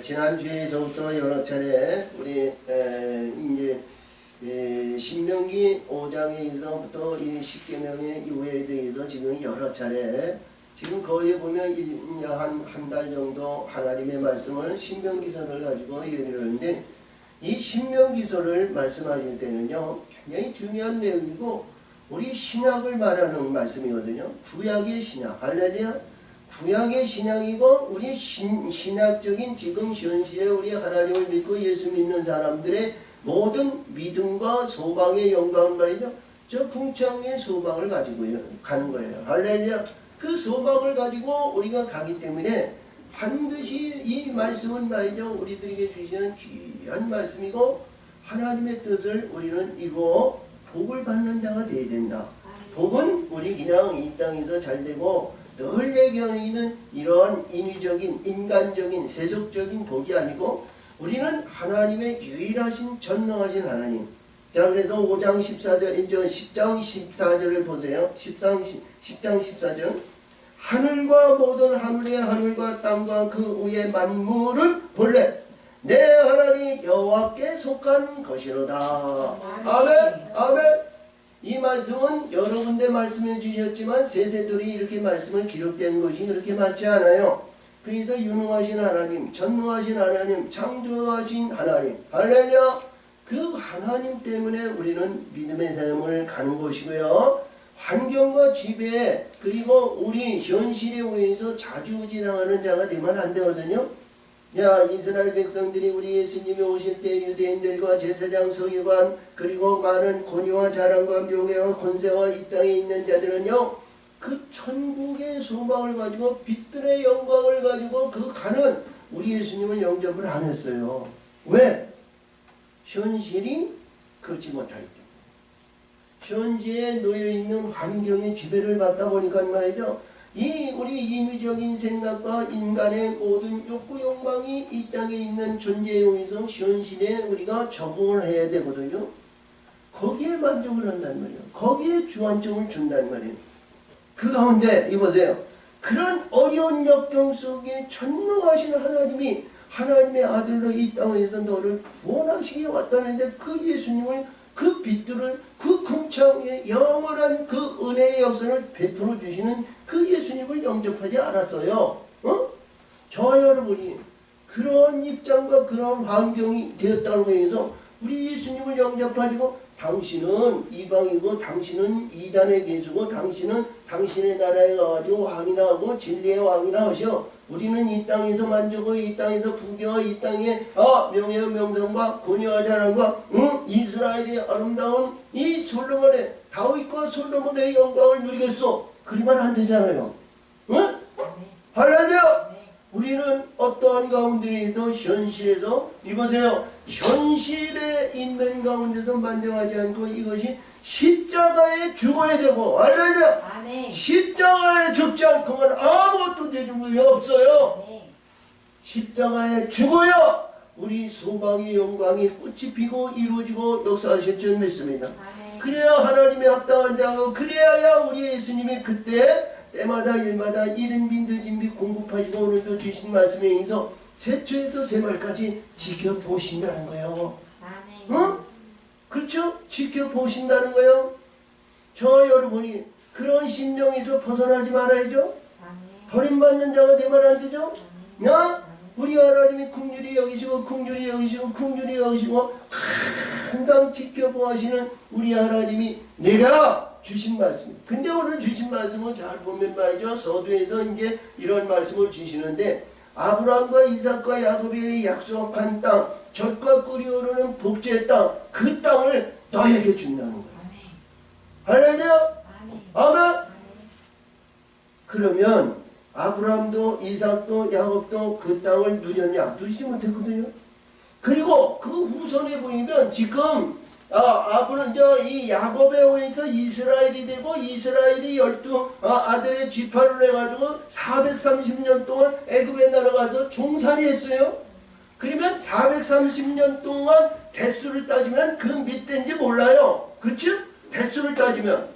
지난주에서부터 여러 차례 우리 이제 신명기 5장에서부터 이 십계명의 유예에 대해서 지금 여러 차례 지금 거의 보면 한 달 정도 하나님의 말씀을 신명기서를 가지고 얘기를 하는데 이 신명기서를 말씀하실 때는요 굉장히 중요한 내용이고 우리 신약을 말하는 말씀이거든요. 구약의 신약, 할렐루야. 구약의 신약이고 우리 신약적인 지금 현실에 우리 하나님을 믿고 예수 믿는 사람들의 모든 믿음과 소망의 영광을 말이죠. 저 궁창의 소망을 가지고 가는 거예요. 할렐루야. 그 소망을 가지고 우리가 가기 때문에 반드시 이 말씀은 말이죠. 우리들에게 주시는 귀한 말씀이고 하나님의 뜻을 우리는 이루어 복을 받는 자가 되어야 된다. 복은 우리 그냥 이 땅에서 잘되고 늘 얘기하는 이러한 인위적인 인간적인 세속적인 복이 아니고 우리는 하나님의 유일하신 전능하신 하나님. 자, 그래서 5장 14절 이제 10장 14절을 보세요. 10장 14절 하늘과 모든 하늘의 하늘과 땅과 그 위의 만물을 본래 내 하나님 여호와께 속한 것이로다. 아멘. 아멘. 이 말씀은 여러 군데 말씀해 주셨지만 세세들이 이렇게 말씀을 기록된 것이 그렇게 많지 않아요. 그래서 유능하신 하나님, 전능하신 하나님, 창조하신 하나님, 할렐루야. 그 하나님 때문에 우리는 믿음의 삶을 가는 것이고요. 환경과 지배 그리고 우리 현실에 의해서 좌지우지당하는 자가 되면 안 되거든요. 야, 이스라엘 백성들이 우리 예수님이 오실 때 유대인들과 제사장 서기관 그리고 많은 권위와 자랑과 명예와 권세와 이 땅에 있는 자들은요 그 천국의 소망을 가지고 빛들의 영광을 가지고 그 가는 우리 예수님을 영접을 안 했어요. 왜? 현실이 그렇지 못하기 때문에 현재에 놓여있는 환경의 지배를 받다 보니까 말이죠. 이 우리 인위적인 생각과 인간의 모든 욕구 욕망이 이 땅에 있는 존재에 의해서 현실에 우리가 적응을 해야 되거든요. 거기에 만족을 한단 말이에요. 거기에 주안점을 준단 말이에요. 그 가운데 이보세요. 그런 어려운 역경 속에 전능하신 하나님이 하나님의 아들로 이 땅에서 너를 구원하시기 왔다는데 그 예수님을 그 빛들을 그 궁창의 영원한 그 은혜의 역사를 베풀어 주시는 그 예수님을 영접하지 않았어요. 저와 여러분이 그런 입장과 그런 환경이 되었다고 해서 우리 예수님을 영접하시고 당신은 이방이고 당신은 이단의 계수고 당신은 당신의 나라에 가가지고 왕이나 하고 진리의 왕이나 하셔. 우리는 이 땅에서 만족하고 이 땅에서 부귀와 이 땅에 명예와 명성과 권위와 자랑과 이스라엘의 아름다운 이 솔로몬의 다윗과 솔로몬의 영광을 누리겠소. 그리만 안 되잖아요. 응? 할렐루야. 우리는 어떠한 가운데에도 현실에서 이보세요. 현실에 있는 가운데서 만족하지 않고 이것이 십자가에 죽어야 되고 할렐루야. 십자가에 죽지 않고는 아무것도 되는 것이 없어요. 십자가에 죽어야 우리 소망의 영광이 꽃이 피고 이루어지고 역사하실 줄 믿습니다. 그래야 하나님의 합당한 자고 그래야 우리 예수님이 그때 때마다 일마다 이른 빈 늦은 빈 공급하시고 오늘도 주신 말씀에 의해서 새초에서 새말까지 지켜보신다는 거예요. 응? 그렇죠? 지켜보신다는 거예요. 저 여러분이 그런 심령에서 벗어나지 말아야죠. 버림받는 자가 되면 안 되죠. 야? 우리 하나님이 긍휼히 여기시고 긍휼히 여기시고 긍휼히 여기시고 항상 지켜보시는 우리 하나님이 내가 주신 말씀. 근데 오늘 주신 말씀을 잘 보면 말이죠. 서두에서 이제 이런 말씀을 주시는데 아브라함과 이삭과 야곱이 약속한 땅, 젖과 꿀이 흐르는 복주의 땅, 그 땅을 너에게 준다는 거예요. 할렐루야. 아멘. 그러면 아브라함도 이삭도 야곱도 그 땅을 누렸냐? 누리지 못했거든요. 그리고 그 후손에 보이면 지금 이 야곱에 의해서 이스라엘이 되고 이스라엘이 12 아들의 지파를 해가지고 430년 동안 애굽에 날아가서 종살이 했어요. 그러면 430년 동안 대수를 따지면 그 몇 대인지 몰라요. 그치? 대수를 따지면.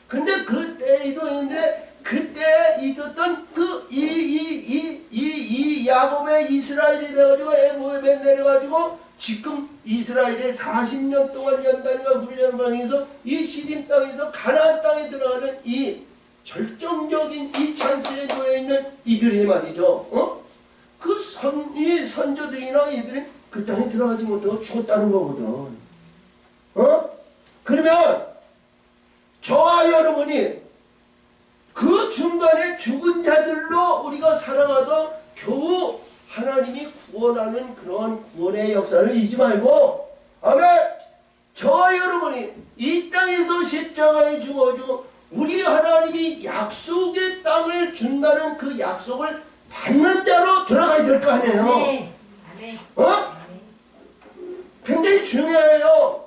근데 그때에도 있는데 그때 있었던 이 야곱의 이스라엘이 돼가지고 애굽에 내려가지고 지금 이스라엘의 40년 동안 연단과 훈련을 받으면서 이 시딤 땅에서 가나안 땅에 들어가는 이 절정적인 이 찬스에 놓여있는 이들이 말이죠. 이 선조들이나 이들이 그 땅에 들어가지 못하고 죽었다는 거거든. 그러면 저와 여러분이 그 중간에 죽은 자들로 우리가 살아가도 겨우 하나님이 구원하는 그러한 구원의 역사를 잊지 말고, 아멘. 저와 여러분이 이 땅에서 십자가에 죽어주고 우리 하나님이 약속의 땅을 준다는 그 약속을 받는 자로 들어가야 될 거 아니에요. 아멘. 굉장히 중요해요.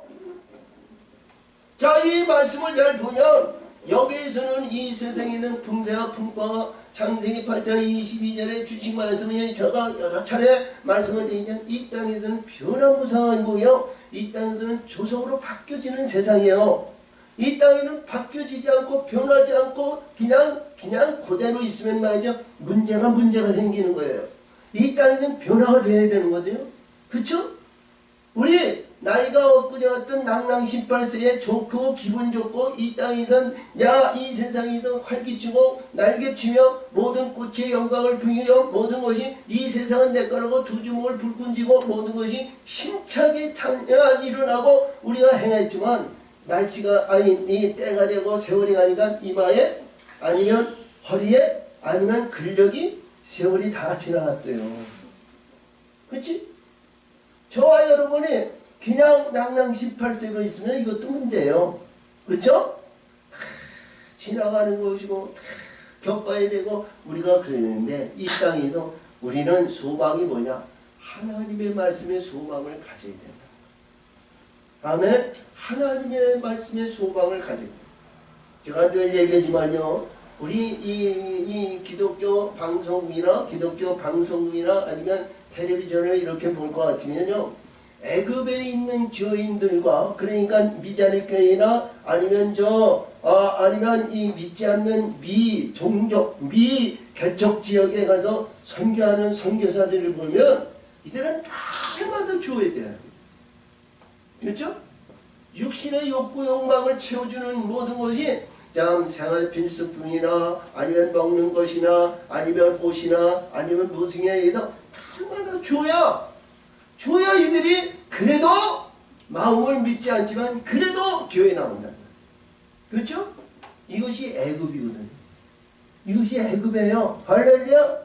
자, 이 말씀을 잘 보면 여기에서는 이 세상에는 풍세와 풍파와 창세기 8장 22절에 주신 말씀이 제가 여러 차례 말씀을 드리면 이 땅에서는 변화무쌍한 거요. 이 땅에서는 조속으로 바뀌어지는 세상이에요. 이 땅에는 바뀌어지지 않고 변하지 않고 그냥 그대로 있으면 말이죠. 문제가 생기는 거예요. 이 땅에는 변화가 돼야 되는 거죠. 그쵸? 우리 나이가 엊그제 같은 낭랑 18세에 좋고 기분 좋고 이 땅이든 이 세상이든 활기치고 날개치며 모든 꽃의 영광을 부여 모든 것이 이 세상은 내 거라고 두 주먹을 불끈 쥐고 모든 것이 힘차게 일어나고 우리가 행했지만 날씨가 이 때가 되고 세월이 가니까 이마에 아니면 허리에 아니면 근력이 세월이 다 지나갔어요. 그치? 저와 여러분이 그냥 낭랑 18세로 있으면 이것도 문제예요. 그렇죠? 지나가는 것이고 겪어야 되고 우리가 그러는데 이 땅에서 우리는 소망이 뭐냐? 하나님의 말씀의 소망을 가져야 된다. 아멘. 하나님의 말씀의 소망을 가져야 된다. 제가 늘 얘기하지만요. 우리 이 기독교 방송이나 아니면 텔레비전을 이렇게 볼 것 같으면요. 애굽에 있는 교인들과 그러니까 미자립교회나 아니면 아니면 이 믿지 않는 미개척 지역에 가서 선교하는 선교사들을 보면 이들은 날마다 주어야 돼요. 그렇죠? 육신의 욕구 욕망을 채워주는 모든 것이 생활 필수품이나 아니면 먹는 것이나 아니면 옷이나 아니면 무엇이냐 해서 날마다 줘야 이들이 그래도 마음을 믿지 않지만 그래도 교회에 나온다는 거예요. 그렇죠? 이것이 애굽이거든요. 이것이 애굽이에요. 할렐루야.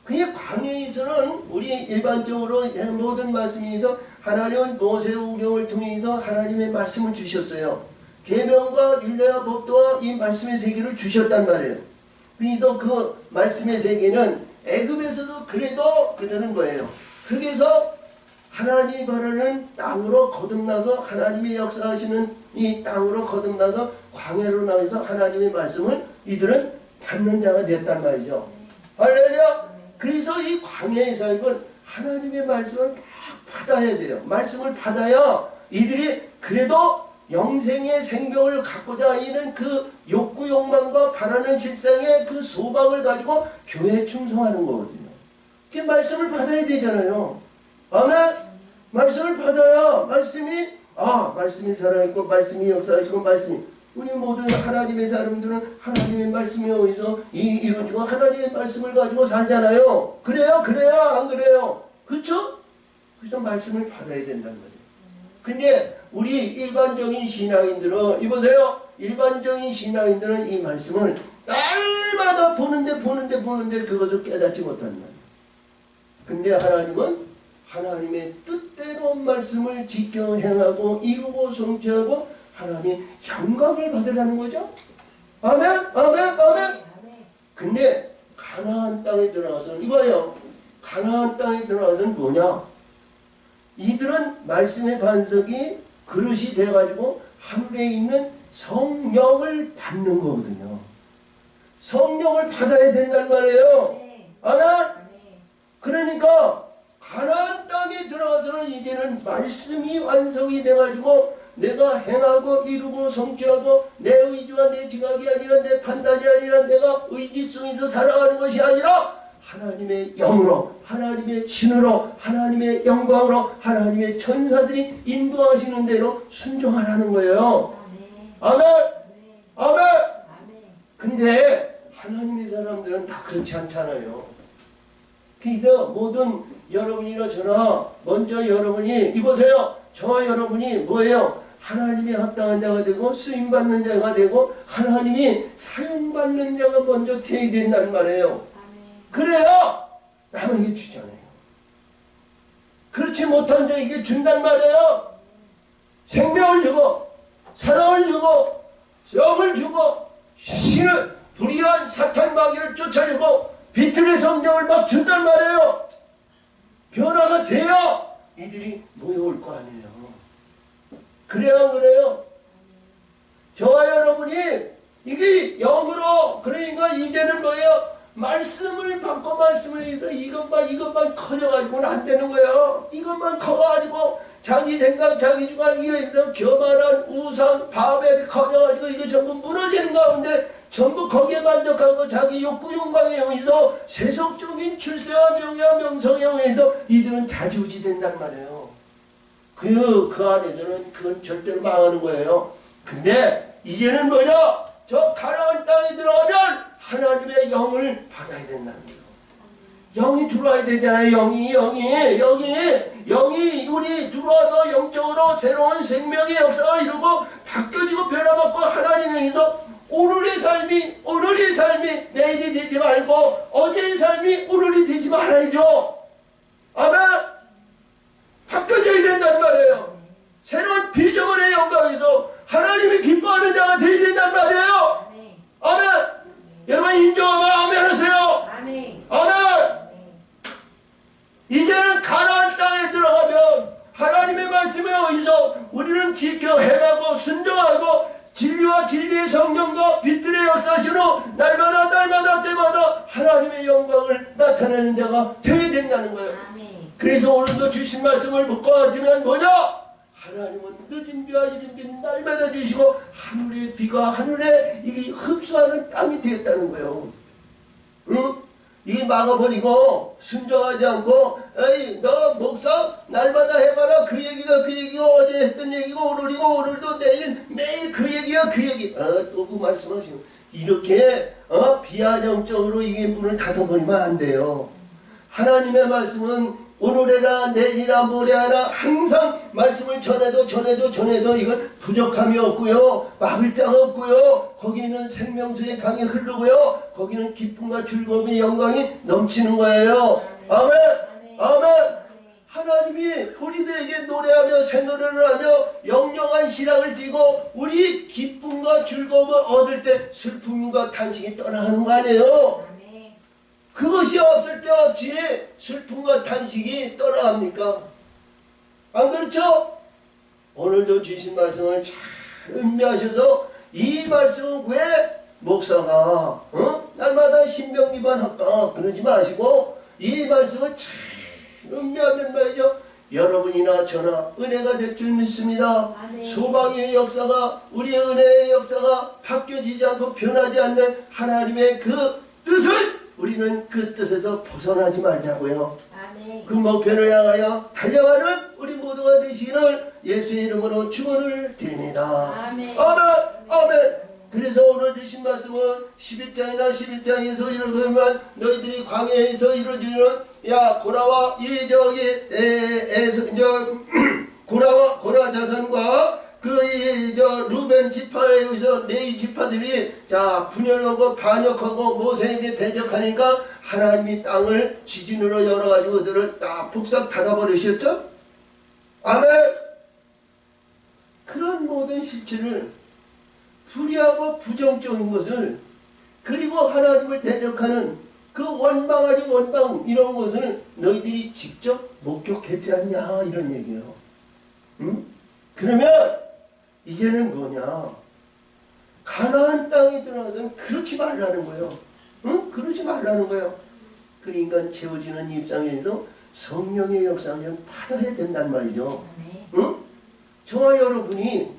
그냥 광야에서는 우리 일반적으로 모든 말씀에서 하나님은 모세오경을 통해서 하나님의 말씀을 주셨어요. 계명과 율례와 법도와 이 말씀의 세계를 주셨단 말이에요. 그래도 그 말씀의 세계는 애굽에서도 그래도 그들은 뭐예요? 흙에서 하나님이 바라는 땅으로 거듭나서 하나님의 역사하시는 이 땅으로 거듭나서 광야로 나와서 하나님의 말씀을 이들은 받는 자가 됐단 말이죠. 할렐루야. 그래서 이 광야의 삶은 하나님의 말씀을 막 받아야 돼요. 말씀을 받아야 이들이 그래도 영생의 생명을 갖고자 하는 그 욕구 욕망과 바라는 실상의 그 소망을 가지고 교회에 충성하는 거거든요. 그 말씀을 받아야 되잖아요. 아멘. 말씀을 받아야 말씀이 살아있고 말씀이 역사하시고 말씀이 우리 모든 하나님의 사람들은 하나님의 말씀이 어디서 이루어지고 하나님의 말씀을 가지고 살잖아요. 그래요? 안 그래요? 그렇죠? 그래서 말씀을 받아야 된다는 거예요. 근데 우리 일반적인 신앙인들은 이보세요. 일반적인 신앙인들은 이 말씀을 날마다 보는데 그것을 깨닫지 못한다. 근데 하나님은 하나님의 뜻대로 말씀을 지켜 행하고 이루고 성취하고 하나님의 영광을 받으라는 거죠. 아멘. 근데 가나안 땅에 들어가서는 이거예요. 가나안 땅에 들어가서는 뭐냐? 이들은 말씀의 반석이 그릇이 돼가지고 하늘에 있는 성령을 받는 거거든요. 성령을 받아야 된단 말이에요. 아멘. 그러니까 가나안 땅에 들어가서는 이제는 말씀이 완성이 돼가지고 내가 행하고 이루고 성취하고 내 의지와 내 지각이 아니라 내 판단이 아니라 내가 의지성에서 살아가는 것이 아니라 하나님의 영으로, 하나님의 신으로, 하나님의 영광으로, 하나님의 천사들이 인도하시는 대로 순종하라는 거예요. 아멘! 아멘! 근데 하나님의 사람들은 다 그렇지 않잖아요. 그래서 모든 여러분이나 저나 먼저 여러분이 이보세요. 저와 여러분이 뭐예요? 하나님이 합당한 자가 되고 쓰임받는 자가 되고 하나님이 사용받는 자가 먼저 되어야 된다는 말이에요. 그래야 남에게 주잖아요. 그렇지 못한 자에게 준단 말이에요. 생명을 주고 사랑을 주고 영을 주고 신을 불의한 사탄 마귀를 쫓아주고 비틀의 성령을 막 준단 말이에요. 변화가 돼야 이들이 모여올 거 아니에요. 그래야 그래요. 저와 여러분이 이게 영으로 그러니까 이제는 뭐예요? 말씀을 받고 말씀을 해서 이것만 커져가지고는 안 되는 거예요. 이것만 커가지고 자기 생각 자기 주관 위해서 교만한 우상 바벨이 커져가지고 이거 전부 무너지는 가운데 전부 거기에 만족하고 자기 욕구 욕망에 의해서 세속적인 출세와 명예와 명성에 의해서 이들은 자지우지 된단 말이에요. 그 안에서는 그건 절대로 망하는 거예요. 근데 이제는 뭐냐? 저 가나안 땅에 들어가면 하나님의 영을 받아야 된다는 거예요. 영이 들어와야 되잖아요. 영이 우리 들어와서 영적으로 새로운 생명의 역사가 이루고 바뀌어지고 변화받고 하나님에 의해서 오늘의 삶이 내일이 되지 말고 어제의 삶이 오늘이 되지 말아야죠. 아멘. 바뀌어져야 된단 말이에요. 새로운 피조물의 영광에서 하나님이 기뻐하는 자가 되어야 된단 말이에요. 아멘. 여러분 인정하면 아멘 하세요. 아멘. 이제는 가나안 땅에 들어가면 하나님의 말씀에 의해서 우리는 지켜 행하고 순종하고 진리와 진리의 성령과 빛들의 역사시로 날마다 때마다 하나님의 영광을 나타내는 자가 되어야 된다는 거예요. 그래서 오늘도 주신 말씀을 묻고 하지만 뭐냐? 하나님은 늦은 비와 이른 비는 날마다 주시고 하늘의 비가 하늘에 이게 흡수하는 땅이 되었다는 거예요. 응? 이게 막아버리고 순종하지 않고 에이 너 목사 날마다 해봐라 그 얘기가 어제 했던 얘기고 오늘도 매일 그 얘기야 그 얘기 또 그 말씀하시고 이렇게 비아냥적으로 이게 문을 닫아버리면 안 돼요. 하나님의 말씀은 오늘이라 내일이라 모레나 항상 말씀을 전해도 이건 부족함이 없고요. 막을 자가 없고요. 거기는 생명수의 강이 흐르고요. 거기는 기쁨과 즐거움의 영광이 넘치는 거예요. 아멘. 아멘. 하나님이 우리들에게 노래하며 새노래를 하며 영영한 신앙을 띠고 우리 기쁨과 즐거움을 얻을 때 슬픔과 탄식이 떠나가는 거 아니에요. 그것이 없을 때 어찌 슬픔과 탄식이 떠나갑니까? 안 그렇죠? 오늘도 주신 말씀을 잘 음미하셔서 이 말씀은 왜 목사가 날마다 신명기만 할까 그러지 마시고 이 말씀을 잘 음미하면 말이죠. 여러분이나 저나 은혜가 될 줄 믿습니다. 소망의 역사가 우리의 은혜의 역사가 바뀌어지지 않고 변하지 않는 하나님의 그 뜻을 우리는 그 뜻에서 벗어나지 말자고요. 아멘. 그 목표를 향하여 달려가는 우리 모두가 되시기를 예수의 이름으로 축원을 드립니다. 아멘. 아멘. 아멘. 그래서 오늘 주신 말씀은 11장에서 이렇게 하면 너희들이 광야에서 이루어지는 야 고라와 이 저기 고라 자손과 루벤 지파에 의해서 레위 지파들이 분열하고 반역하고 모세에게 대적하니까 하나님이 땅을 지진으로 열어가지고 그들을 딱 폭삭 닫아버리셨죠? 아멘. 그런 모든 실체를 불의하고 부정적인 것을 그리고 하나님을 대적하는 그 원방 아닌 원방 이런 것을 너희들이 직접 목격했지 않냐 이런 얘기예요. 응? 그러면 이제는 뭐냐? 가나안 땅에 들어가서는 그렇지 말라는 거예요. 응? 그러지 말라는 거예요. 그 인간 채워지는 입장에서 성령의 역사를 받아야 된단 말이죠. 응? 저와 여러분이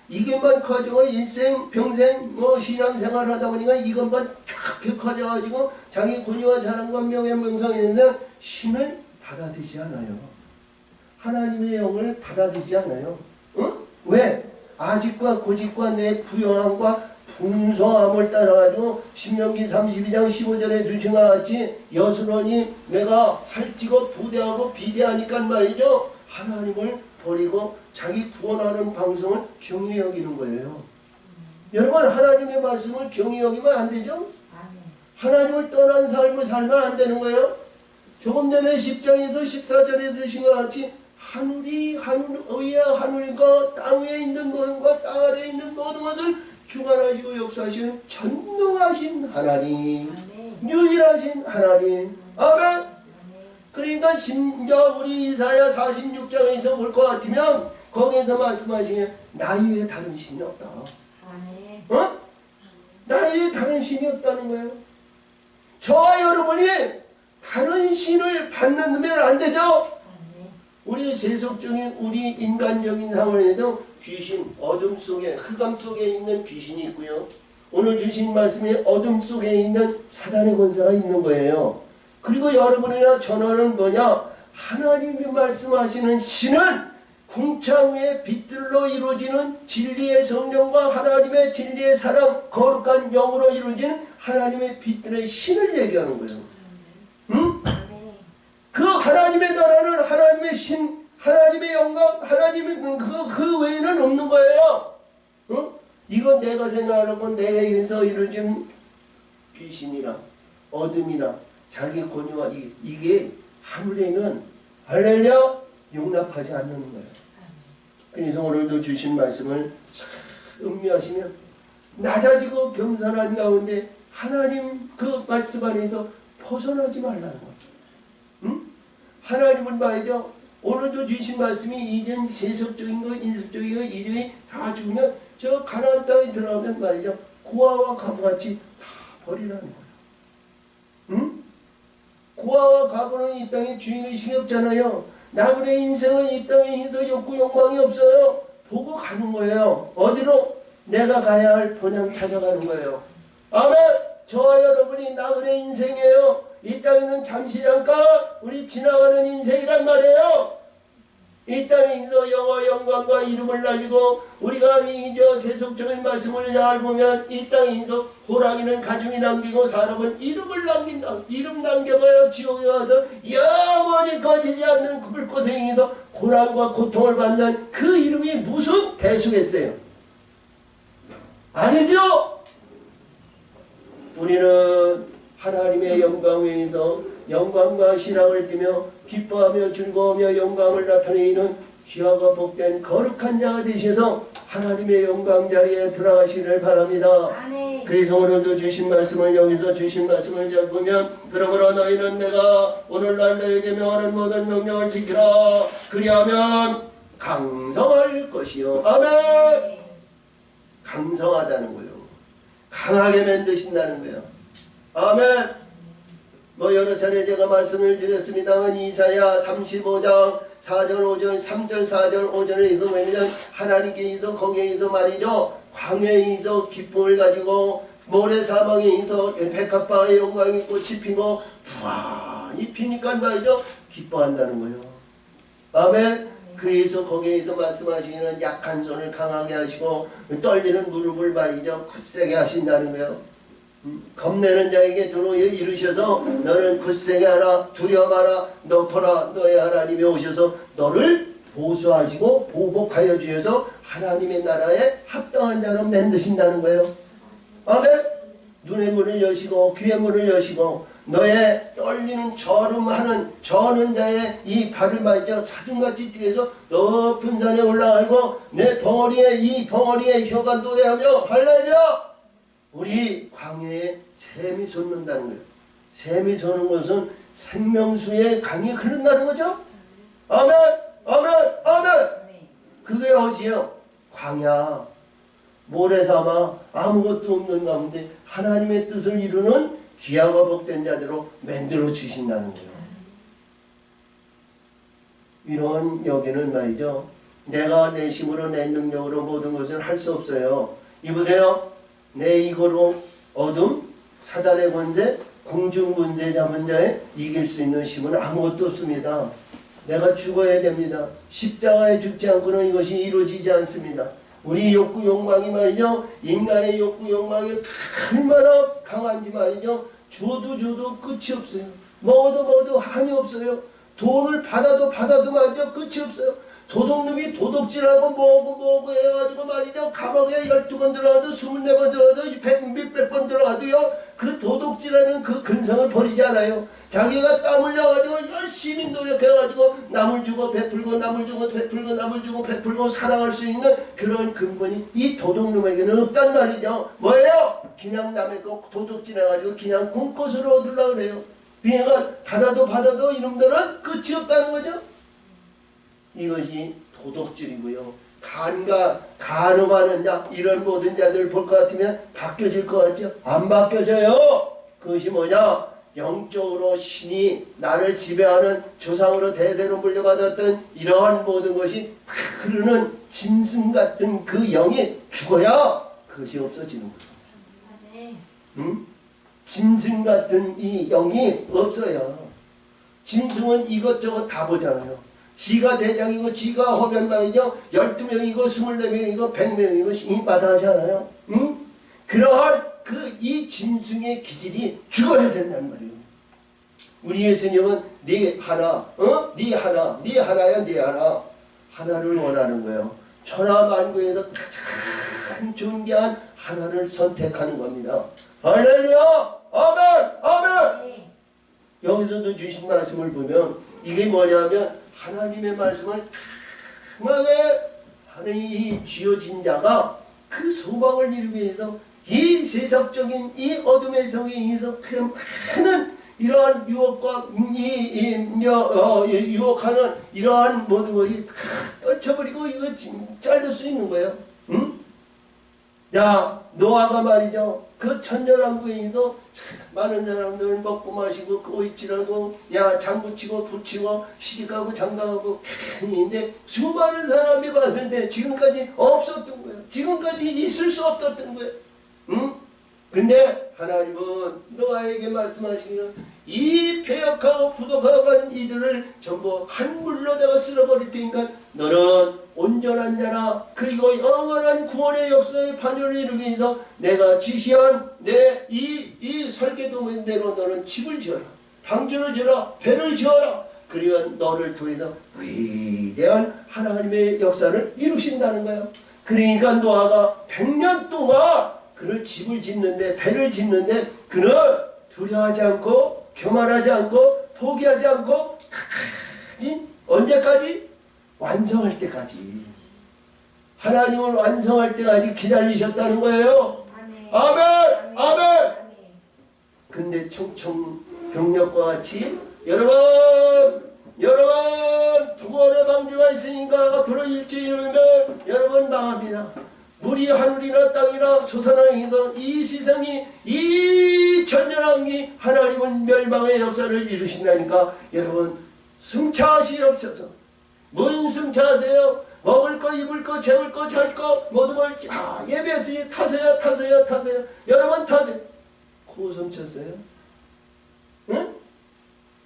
이것만 커져가 일생 평생 뭐 신앙생활 하다 보니까 이것만 쫙 커져가지고 자기 권위와 자랑과 명예 명성이 있는데 신을 받아들이지 않아요. 하나님의 영을 받아들이지 않아요. 어? 왜? 아직과 고집과 내 부영함과 풍성함을 따라가지고 신명기 32장 15절에 주신 것 같이 여수론이 내가 살찌고 부대하고 비대하니까 말이죠. 하나님을 버리고 자기 구원하는 방송을 경히 여기는 거예요. 여러분 하나님의 말씀을 경히 여기면 안 되죠? 하나님을 떠난 삶을 살면 안 되는 거예요. 조금 전에 10장에서 14절에 주신 것 같이 하늘이 하늘 위에 하늘과 땅 위에 있는 모든 것, 땅 아래에 있는 모든 것을 주관하시고 역사하시는 전능하신 하나님, 유일하신 하나님. 아멘. 그러니까 심지어 우리 이사야 46장에서 볼 것 같으면 거기에서 말씀하시는 나 위에 다른 신이 없다. 어? 나 위에 다른 신이 없다는 거예요. 저와 여러분이 다른 신을 받는 안 되죠? 우리 세속적인 우리 인간적인 상황에도 귀신, 어둠 속에 흑암 속에 있는 귀신이 있고요. 오늘 주신 말씀이 어둠 속에 있는 사단의 권세가 있는 거예요. 그리고 여러분이나 전하는 뭐냐? 하나님이 말씀하시는 신은 궁창 위에 빛들로 이루어지는 진리의 성령과 하나님의 진리의 사랑, 거룩한 영으로 이루어지는 하나님의 빛들의 신을 얘기하는 거예요. 응? 그 하나님의 나라는 하나님의 신, 하나님의 영광, 하나님의 그 외에는 없는 거예요. 응? 이건 내가 생각하는 내에서 이루어진 귀신이나 어둠이나 자기 권위와 이게 하늘에는 할렐루야 용납하지 않는 거예요. 그래서 오늘도 주신 말씀을 잘 음미하시면 낮아지고 겸손한 가운데 하나님 그 말씀 안에서 벗어나지 말라는 거예요. 응? 하나님은 말이죠. 오늘도 주신 말씀이 이전 세속적인 거 인습적인 거 이전이 다 죽으면 저 가나안 땅에 들어가면 말이죠. 고아와 가부같이 다 버리라는 거예요. 응? 고아와 가부는 이 땅의 주인의식이 없잖아요. 나그네 인생은 이 땅에 있어 욕구 욕망이 없어요. 보고 가는 거예요. 어디로? 내가 가야 할 본향 찾아가는 거예요. 아멘. 저와 여러분이 나그네 인생이에요. 이 땅에는 잠시 잠깐 우리 지나가는 인생이란 말이에요. 이 땅에 있어 영어 영광과 이름을 날리고 우리가 이저 세속적인 말씀을 잘 보면 이 땅에 있어 호랑이는 가중이 남기고 사람은 이름을 남긴다. 이름 남겨봐야 지옥에 가서 영원히 꺼지지 않는 불꽃생에서 고난과 고통을 받는 그 이름이 무슨 대수겠어요? 아니죠? 우리는 하나님의 영광 위에서 영광과 신앙을 띠며 기뻐하며 즐거우며 영광을 나타내는 귀하고 복된 거룩한 자가 되셔서 하나님의 영광 자리에 들어가시기를 바랍니다. 아멘. 그래서 오늘도 주신 말씀을 여기서 주신 말씀을 잘 보면 그러므로 너희는 내가 오늘날 너에게 명하는 모든 명령을 지키라. 그리하면 강성할 것이요. 아멘. 강성하다는 거예요. 강하게 만드신다는 거예요. 아멘. 뭐 여러 차례 제가 말씀을 드렸습니다만 이사야 35장 4절 5절 3절 4절 5절에서 왜냐면 하나님께서 거기에서 말이죠. 광야에서 기쁨을 가지고 모래사막에서 백합바의 영광이 꽃이 피고 부안히 피니까 말이죠. 기뻐한다는 거예요. 아멘. 그래서 거기에서 말씀하시기는 약한 손을 강하게 하시고 떨리는 무릎을 말이죠. 굳세게 하신다는 거예요. 겁내는 자에게 들어 이르셔서 너는 굳세게 하라 두려워 마라 높아라 너의 하나님이 오셔서 너를 보수하시고 보복하여 주셔서 하나님의 나라에 합당한 자로 만드신다는 거예요. 아멘. 눈의 문을 여시고 귀의 문을 여시고 너의 떨리는 저름하는 저는 자의 이 발을 말이죠. 사슴같이 뛰어서 높은 산에 올라가고 내 벙어리에 이 벙어리에 혀가 노래하며 할렐루야. 우리 광야에 샘이 솟는다는 거예요. 샘이 솟는 것은 생명수의 강이 흐른다는 거죠. 아멘 아멘 아멘. 그게 어디요? 광야 모래사막 아무것도 없는 가운데 하나님의 뜻을 이루는 귀하고 복된 자대로 만들어 주신다는 거예요. 이런 여기는 말이죠. 내가 내 힘으로 내 능력으로 모든 것을 할 수 없어요. 이보세요. 내 이거로 어둠, 사단의 권세, 공중 권세 잡은 자에 이길 수 있는 힘은 아무것도 없습니다. 내가 죽어야 됩니다. 십자가에 죽지 않고는 이것이 이루어지지 않습니다. 우리 욕구 욕망이 말이죠. 인간의 욕구 욕망이 얼마나 강한지 말이죠. 줘도 끝이 없어요. 먹어도 한이 없어요. 돈을 받아도 말이죠. 끝이 없어요. 도둑놈이 도둑질하고 뭐고 해가지고 말이죠. 감옥에 12번 들어가도 24번 들어가도 몇백 번 들어가도요. 그 도둑질하는 그 근성을 버리지 않아요. 자기가 땀 흘려가지고 열심히 노력해가지고 남을 주고 베풀고 남을 주고 베풀고 남을 주고 베풀고 살아갈 수 있는 그런 근본이 이 도둑놈에게는 없단 말이죠. 뭐예요? 그냥 남의 거 도둑질해가지고 그냥 공것으로 얻으려고 그래요. 그러니까 받아도 이놈들은 끝이 없다는 거죠. 이것이 도덕질이고요. 간음하는 자 이런 모든 자들을 볼 것 같으면 바뀌어질 것 같죠? 안 바뀌어져요. 그것이 뭐냐? 영적으로 신이 나를 지배하는 조상으로 대대로 물려받았던 이러한 모든 것이 흐르는 짐승 같은 그 영이 죽어야 그것이 없어지는 거예요. 응? 짐승 같은 이 영이 없어요. 짐승은 이것저것 다 보잖아요. 지가 대장이고 지가 하면 말이죠. 12명이고 24명이고 100명이고 이마다 하잖아요. 응? 그러한 이 짐승의 기질이 죽어야 된단 말이에요. 우리 예수님은 네 하나, 네 하나야 네 하나. 하나를 원하는 거예요. 천하만국에서 가장 존귀한 하나를 선택하는 겁니다. 할렐루야! 아멘! 여기서도 주신 말씀을 보면 이게 뭐냐면 하나님의 말씀을 강하게 하는 이 쥐어진 자가 그 소망을 이루기 위해서 이 세상적인 이 어둠의 성에 의해서 그 많은 이러한 유혹과 유혹하는 이러한 모든 것이 다 떨쳐버리고 이거 잘릴 수 있는 거예요. 응? 야, 노아가 말이죠. 그 천년왕국에 의해서 많은 사람들 먹고 마시고 오입질하고 야 장구치고 부치고 시집가고 장가가고 했는데 수많은 사람이 봤을 때 지금까지 없었던 거예요. 지금까지 있을 수 없었던 거예요. 응? 근데 하나님은 노아에게 말씀하시기는 이 패역하고 부족한 이들을 전부 한 물로 내가 쓸어버릴 테니까 너는 온전한 자라 그리고 영원한 구원의 역사의 반열을 이루기 위해서 내가 지시한 내 이 설계도문대로 너는 집을 지어라. 방주를 지어라. 배를 지어라. 그러면 너를 통해서 위대한 하나님의 역사를 이루신다는 거예요. 그러니까 노아가 100년 동안 그를 집을 짓는데 배를 짓는데 그는 두려워하지 않고 교만하지 않고 포기하지 않고 언제까지? 완성할 때까지. 하나님을 완성할 때까지 기다리셨다는 거예요. 아멘! 아멘! 근데 청청병력과 같이 여러분 구원의 방주가 있으니까 앞으로 일주일이면 여러분 망합니다. 물이 하늘이나 땅이나 솟아나면서 이 세상이 이 천년왕기 하나님은 멸망의 역사를 이루신다니까 여러분 승차하시옵소서. 무슨 승차하세요? 먹을 거 입을 거 재울 거 잘 거 모든 걸 예배해서 타세요. 여러분 타세요. 고som 쳤어요? 응?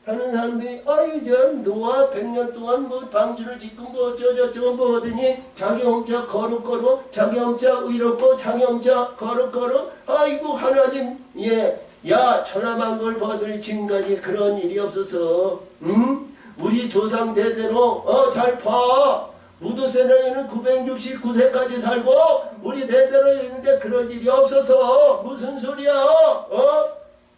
하는 사람들이 저 노아 100년 동안 뭐 방주를 짓고 뭐 저거 뭐 하더니 자기 혼자 거룩 자기 혼자 의롭고 자기 혼자 거룩 아이고 하나님 야 천하만국을 보더니 지금까지 그런 일이 없어서 우리 조상 대대로 잘 봐. 무도세나에는 969세까지 살고 우리 대대로 있는데 그런 일이 없어서 무슨 소리야?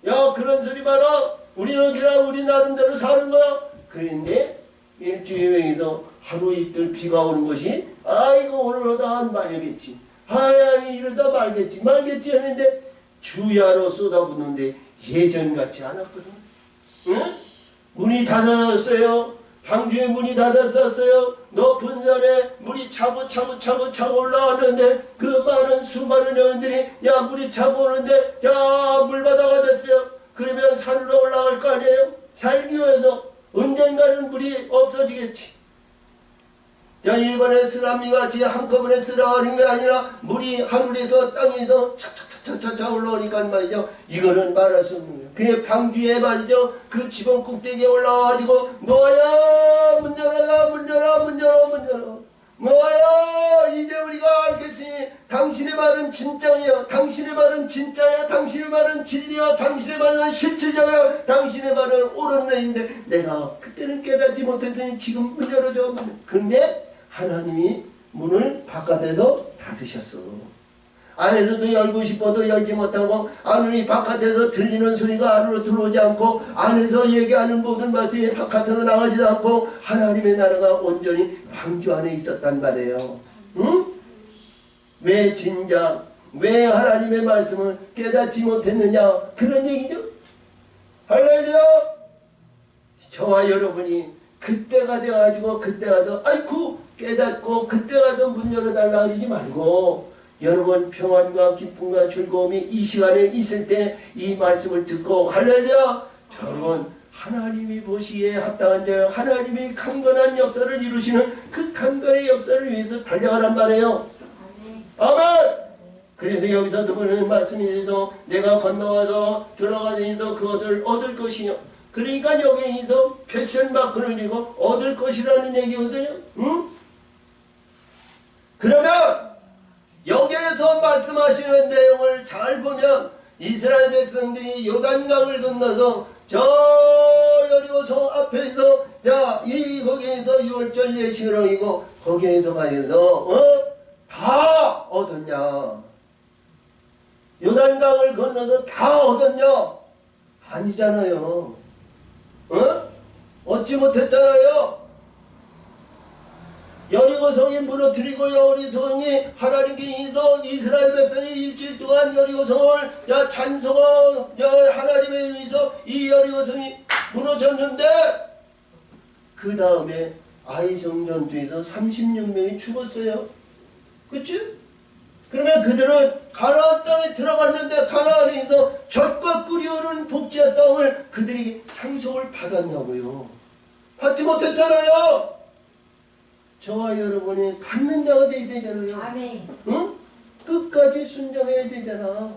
야 그런 소리 봐라. 우리는 그냥 우리 나름대로 사는 거야. 그런데 일주일에서 하루 이틀 비가 오는 것이 아이고 오늘로다 말겠지. 하양이 이러다 말겠지 했는데 주야로 쏟아붓는데 예전같지 않았거든. 응? 문이 닫았어요. 방주에 문이 닫았었어요. 높은 산에 물이 차고 올라왔는데 그 많은 수많은 여인들이 야 물이 차고 오는데 자 물바다가 됐어요. 그러면 산으로 올라갈 거 아니에요? 살기 위해서 언젠가는 물이 없어지겠지. 자, 일본의 쓰라미 같이 한꺼번에 쓰라버린 게 아니라 물이 하늘에서 땅에서 차차차차차 올라오니까 말이죠. 이거는 말할 수 없는 거예요. 그의 방주에 말이죠. 그 지붕 꼭대기에 올라와가지고 노아야 문 열어라 문 열어 문 열어 문 열어. 노아야 이제 우리가 알겠으니 당신의 말은 진짜예요. 당신의 말은 진짜야. 당신의 말은 진리야. 당신의 말은 실질적이야. 당신의 말은 옳은 레인데 내가 그때는 깨닫지 못했으니 지금 문 열어줘. 근데 하나님이 문을 바깥에서 닫으셨어. 안에서도 열고 싶어도 열지 못하고 안으로 바깥에서 들리는 소리가 안으로 들어오지 않고 안에서 얘기하는 모든 말씀이 바깥으로 나가지도 않고 하나님의 나라가 온전히 방주 안에 있었단 말이에요. 응? 왜 진작 왜 하나님의 말씀을 깨닫지 못했느냐 그런 얘기죠. 할렐루야. 저와 여러분이 그때가 돼가지고 그때 가서 아이쿠 깨닫고 그때 가서 문 열어달라 그러지 말고 여러분 평안과 기쁨과 즐거움이 이 시간에 있을 때 이 말씀을 듣고 할렐루야. 여러분 하나님이 보시기에 합당한 자 하나님이 강건한 역사를 이루시는 그 강건의 역사를 위해서 달려가란 말이에요. 아멘. 그래서 여기서도 보는 말씀에 대해서 내가 건너가서 들어가서 그것을 얻을 것이요. 그러니까 여기서 패션 마크를 이고 얻을 것이라는 얘기거든요. 응? 그러면 여기에서 말씀하시는 내용을 잘 보면 이스라엘 백성들이 요단강을 건너서 저 여리고성 앞에서 이 거기에서 유월절 예식을 하고 거기에서 말해서 다 얻었냐? 요단강을 건너서 다 얻었냐? 아니잖아요. 얻지 못했잖아요. 여리고성이 무너뜨리고 여리고성이 하나님께 인해서 이스라엘 백성이 일주일 동안 여리고성을 찬송하고 하나님에 의해서 이 여리고성이 무너졌는데 그 다음에 아이성 전투에서 36명이 죽었어요. 그치? 그러면 그들은 가나안 땅에 들어갔는데 가나안에서 젖과 꿀이 흐르는 복지의 땅을 그들이 상속을 받았냐고요. 받지 못했잖아요. 저와 여러분이 갖는 자가 돼야 되잖아요. 아멘. 응? 끝까지 순종해야 되잖아.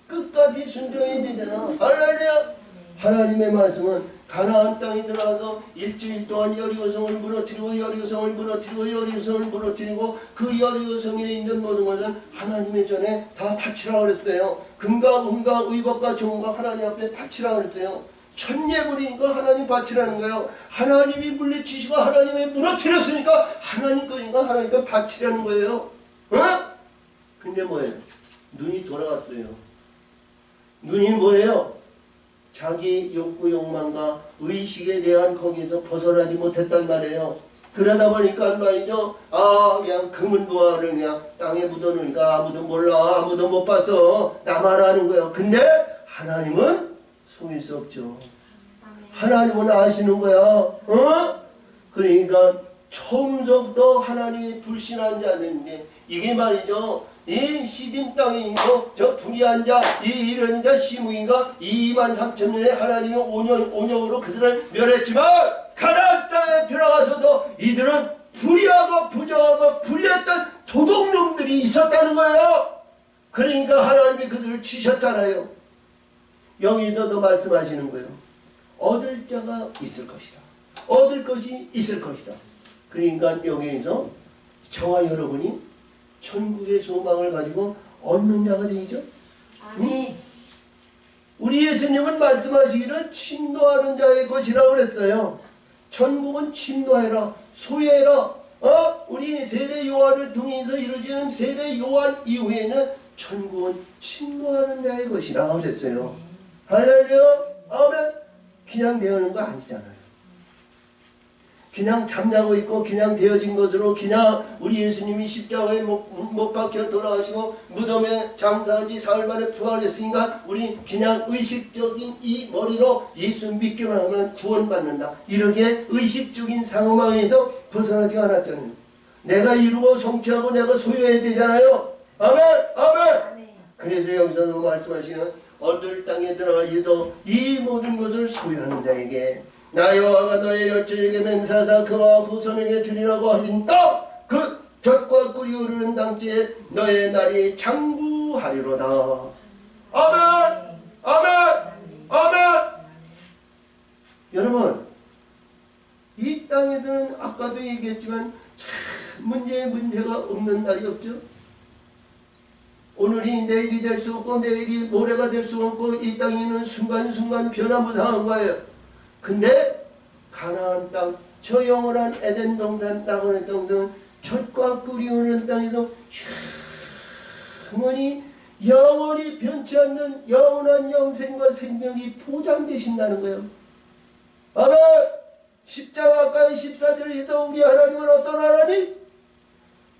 끝까지 순종해야 되잖아. 할렐루야. 하나님의 말씀은 가나안 땅에 들어가서 일주일 동안 여리고성을 무너뜨리고 여리고성을 무너뜨리고 여리고성을 무너뜨리고 그 여리고성에 있는 모든 것은 하나님의 전에 다 바치라고 그랬어요. 금과 은과 의복과 정과 하나님 앞에 바치라고 그랬어요. 천예물이니까 하나님 바치라는 거예요. 하나님이 물리치시고 하나님이 무너뜨렸으니까 하나님 거니까 하나님 거 바치라는 거예요. 근데 뭐예요? 눈이 돌아갔어요. 눈이 뭐예요? 자기 욕구 욕망과 의식에 대한 거기에서 벗어나지 못했단 말이에요. 그러다 보니까 말이죠. 그냥 금은 부화를 그냥 땅에 묻어놓으니까 아무도 몰라. 아무도 못 봤어. 나만 아는 거예요. 근데 하나님은 속일 수 없죠. 하나님은 아시는 거야. 그러니까 처음부터 하나님이 불신한 자들인데 이게 말이죠. 이 시딤 땅에 있고 저 불의한 자, 이런 자 시므이가 23,000년에 하나님이 온영으로 그들을 멸했지만 가나안 땅에 들어가서도 이들은 불의하고 부정하고 불의했던 도둑놈들이 있었다는 거예요. 그러니까 하나님이 그들을 치셨잖아요. 여기서도 말씀하시는 거예요. 얻을 자가 있을 것이다. 얻을 것이 있을 것이다. 그러니까 여기에서 저와 여러분이 천국의 소망을 가지고 얻는 자가 되죠. 아멘. 우리 예수님은 말씀하시기를 침노하는 자의 것이라고 그랬어요. 천국은 침노해라, 소유해라. 우리 세례 요한을 통해서 이루어지는 세례 요한 이후에는 천국은 침노하는 자의 것이라고 그랬어요. 할렐루야. 아멘. 그냥 되어는 거 아니잖아요. 그냥 잠자고 있고 그냥 되어진 것으로 그냥 우리 예수님이 십자가에 못 박혀 돌아가시고 무덤에 장사한 지 사흘 만에 부활했으니까 우리 그냥 의식적인 이 머리로 예수 믿기만 하면 구원받는다. 이렇게 의식적인 상황에서 벗어나지 않았잖아요. 내가 이루고 성취하고 내가 소유해야 되잖아요. 아멘. 아멘. 그래서 여기서도 말씀하시는 얻을 땅에 들어가서 이 모든 것을 소유하는 자에게 나 여호와가 너의 열조에게 맹세하사 그와 후손에게 주리라고 하신 땅 그 젖과 꿀이 흐르는 땅지에 너의 날이 장구하리로다. 아멘. 아멘. 아멘. 여러분, 이 땅에서는 아까도 얘기했지만 참 문제가 없는 날이 없죠. 오늘이 내일이 될 수 없고 내일이 모레가 될 수 없고 이 땅에는 순간순간 변화무쌍한 거예요. 근데 가나안 땅, 저 영원한 에덴 동산, 낙원의 동산은 젖과 꿀이 흐르는 땅에서 영원히 변치 않는 영원한 영생과 생명이 보장되신다는 거예요. 아멘. 십자가가의 14절에서 우리 하나님은 어떤 하나님?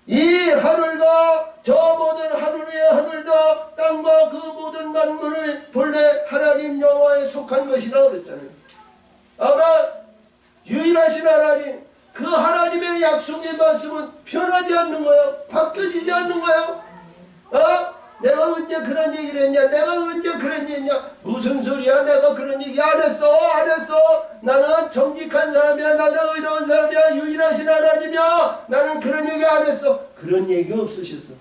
이 하늘과 저 모든 하늘의 하늘과 땅과 그 모든 만물을 본래 하나님 여호와에 속한 것이라고 그랬잖아요. 아멘. 유일하신 하나님, 그 하나님의 약속의 말씀은 변하지 않는 거예요. 바뀌어지지 않는 거예요. 내가 언제 그런 얘기를 했냐? 내가 언제 그런 얘기냐? 무슨 소리야? 내가 그런 얘기 안 했어. 나는 정직한 사람이야. 나는 의로운 사람이야. 유일하신 하나님이야. 나는 그런 얘기 안 했어. 그런 얘기 없으셨어.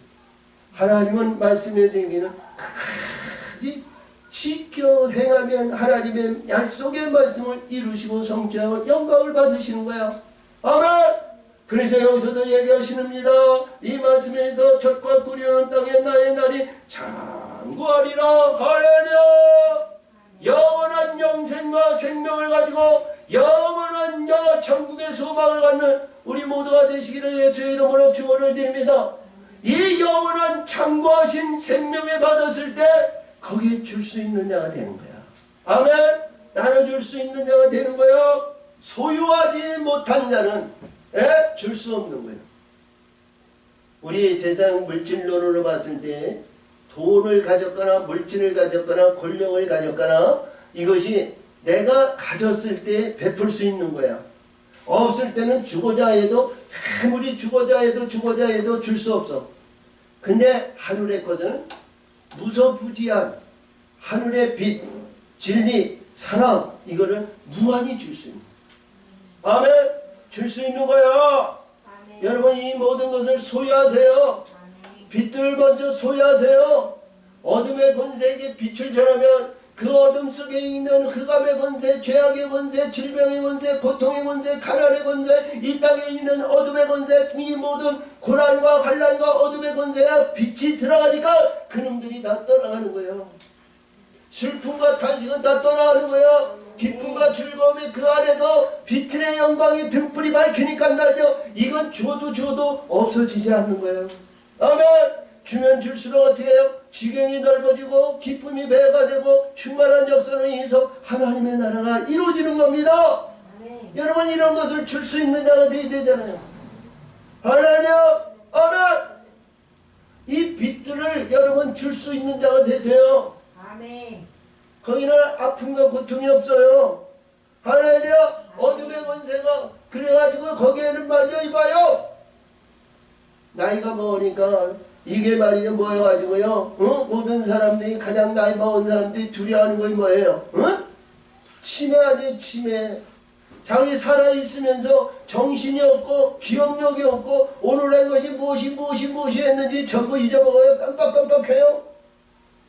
하나님은 말씀의 생기는 끝까지 지켜 행하면 하나님의 약속의 말씀을 이루시고 성취하고 영광을 받으시는 거야. 아멘. 그래서 여기서도 얘기하시는입니다. 이 말씀에서 젖과 꿀이 흐르는 땅에 나의 날이 장구하리라. 할렐루야. 영원한 영생과 생명을 가지고 영원한 천국의 소망을 갖는 우리 모두가 되시기를 예수의 이름으로 축원을 드립니다. 이 영원한 장구하신 생명을 받았을 때 거기에 줄 수 있는 자가 되는 거야. 아멘. 나눠줄 수 있는 자가 되는 거야. 소유하지 못한 자는 줄 수 없는 거예요. 우리 세상 물질론으로 봤을 때 돈을 가졌거나 물질을 가졌거나 권력을 가졌거나 이것이 내가 가졌을 때 베풀 수 있는 거야. 없을 때는 주고자 해도 아무리 주고자 해도 줄 수 없어. 근데 하늘의 것은 무소부지한 하늘의 빛, 진리, 사랑 이거를 무한히 줄 수 있는 거야. 아멘. 줄 수 있는 거야. 아멘. 여러분 이 모든 것을 소유하세요. 아멘. 빛들을 먼저 소유하세요. 어둠의 권세에게 빛을 전하면 그 어둠 속에 있는 흑암의 권세, 죄악의 권세, 질병의 권세, 고통의 권세, 가난의 권세, 이 땅에 있는 어둠의 권세, 이 모든 고난과 환난과 어둠의 권세에 빛이 들어가니까 그놈들이 다 떠나가는 거예요. 슬픔과 탄식은 다 떠나가는 거예요. 기쁨과 즐거움이 그 안에도 빛의 영광이 등불이 밝히니까 말이죠. 이건 줘도 없어지지 않는 거예요. 아멘. 주면 줄수록 어떻게 해요? 지경이 넓어지고 기쁨이 배가 되고 충만한 역사로 인해서 하나님의 나라가 이루어지는 겁니다. 아멘. 여러분 이런 것을 줄 수 있는 자가 되어야 되잖아요. 할렐루야. 아멘. 이 빛들을 여러분 줄 수 있는 자가 되세요. 아멘. 거기는 아픔과 고통이 없어요. 할렐루야. 어둠의 권세가 그래가지고 거기에는 말이요 이봐요. 나이가 먹으니까 이게 말이죠 뭐여가지고요. 모든 사람들이 가장 나이 먹은 사람들이 두려워하는 것이 뭐예요? 치매 아니에요 치매. 자기 살아있으면서 정신이 없고 기억력이 없고 오늘 한 것이 무엇이 했는지 전부 잊어먹어요. 깜빡깜빡해요.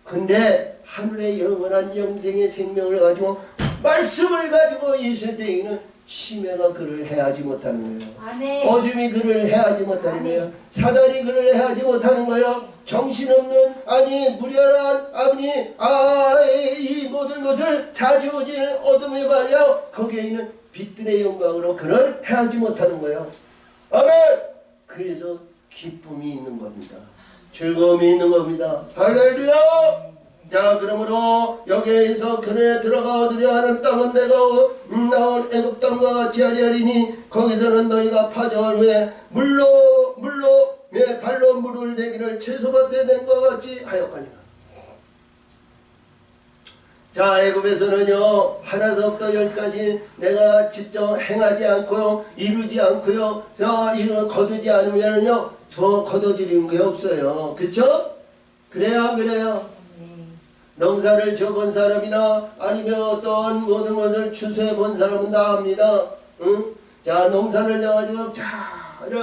근데 하늘의 영원한 영생의 생명을 가지고 말씀을 가지고 있을 때에는 치매가 그를 해하지 못하는 거예요. 아멘. 어둠이 그를 해하지 못하는 거예요. 사단이 그를 해하지 못하는 거예요. 정신없는 무련한 이 모든 것을 자지우지는 어둠이 말이야 거기에 있는 빛들의 영광으로 그를 해하지 못하는 거예요. 아멘. 그래서 기쁨이 있는 겁니다. 즐거움이 있는 겁니다. 할렐루야. 자 그러므로 여기에서 그네 들어가 얻으려 하는 땅은 내가 나온 애굽 땅과 같이 하리니 거기서는 너희가 파정한 후에 물로 발로 물을 내기를 채소밭에 낸 것과 같이 하였거니와. 자 애굽에서는요 하나서부터 열까지 내가 직접 행하지 않고요 이루지 않고요 거두지 않으면요 더 거둬들이는 게 없어요. 그쵸? 그래요 안 그래요? 농사를 지어본 사람이나 아니면 어떤 모든 것을 추수해본 사람은 다 압니다. 응? 자, 농사를 져가지고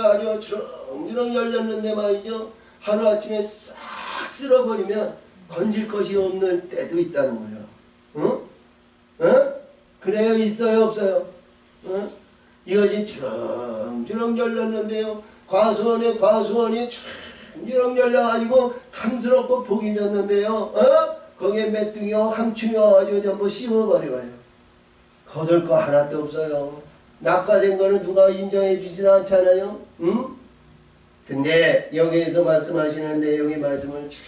아주 주렁주렁 열렸는데 말이죠. 하루아침에 싹 쓸어버리면 건질 것이 없는 때도 있다는 거예요. 응? 응? 그래요? 있어요? 없어요? 응? 이것이 주렁주렁 열렸는데요. 과수원이 주렁주렁 열려가지고 탐스럽고 복이 졌는데요. 거기에 메뚜기와 황충이 와가지고 전부 씹어버려요. 거둘 거 하나도 없어요. 낙과된 거는 누가 인정해 주지도 않잖아요. 응? 근데 여기에서 말씀하시는 내용의 말씀을 잘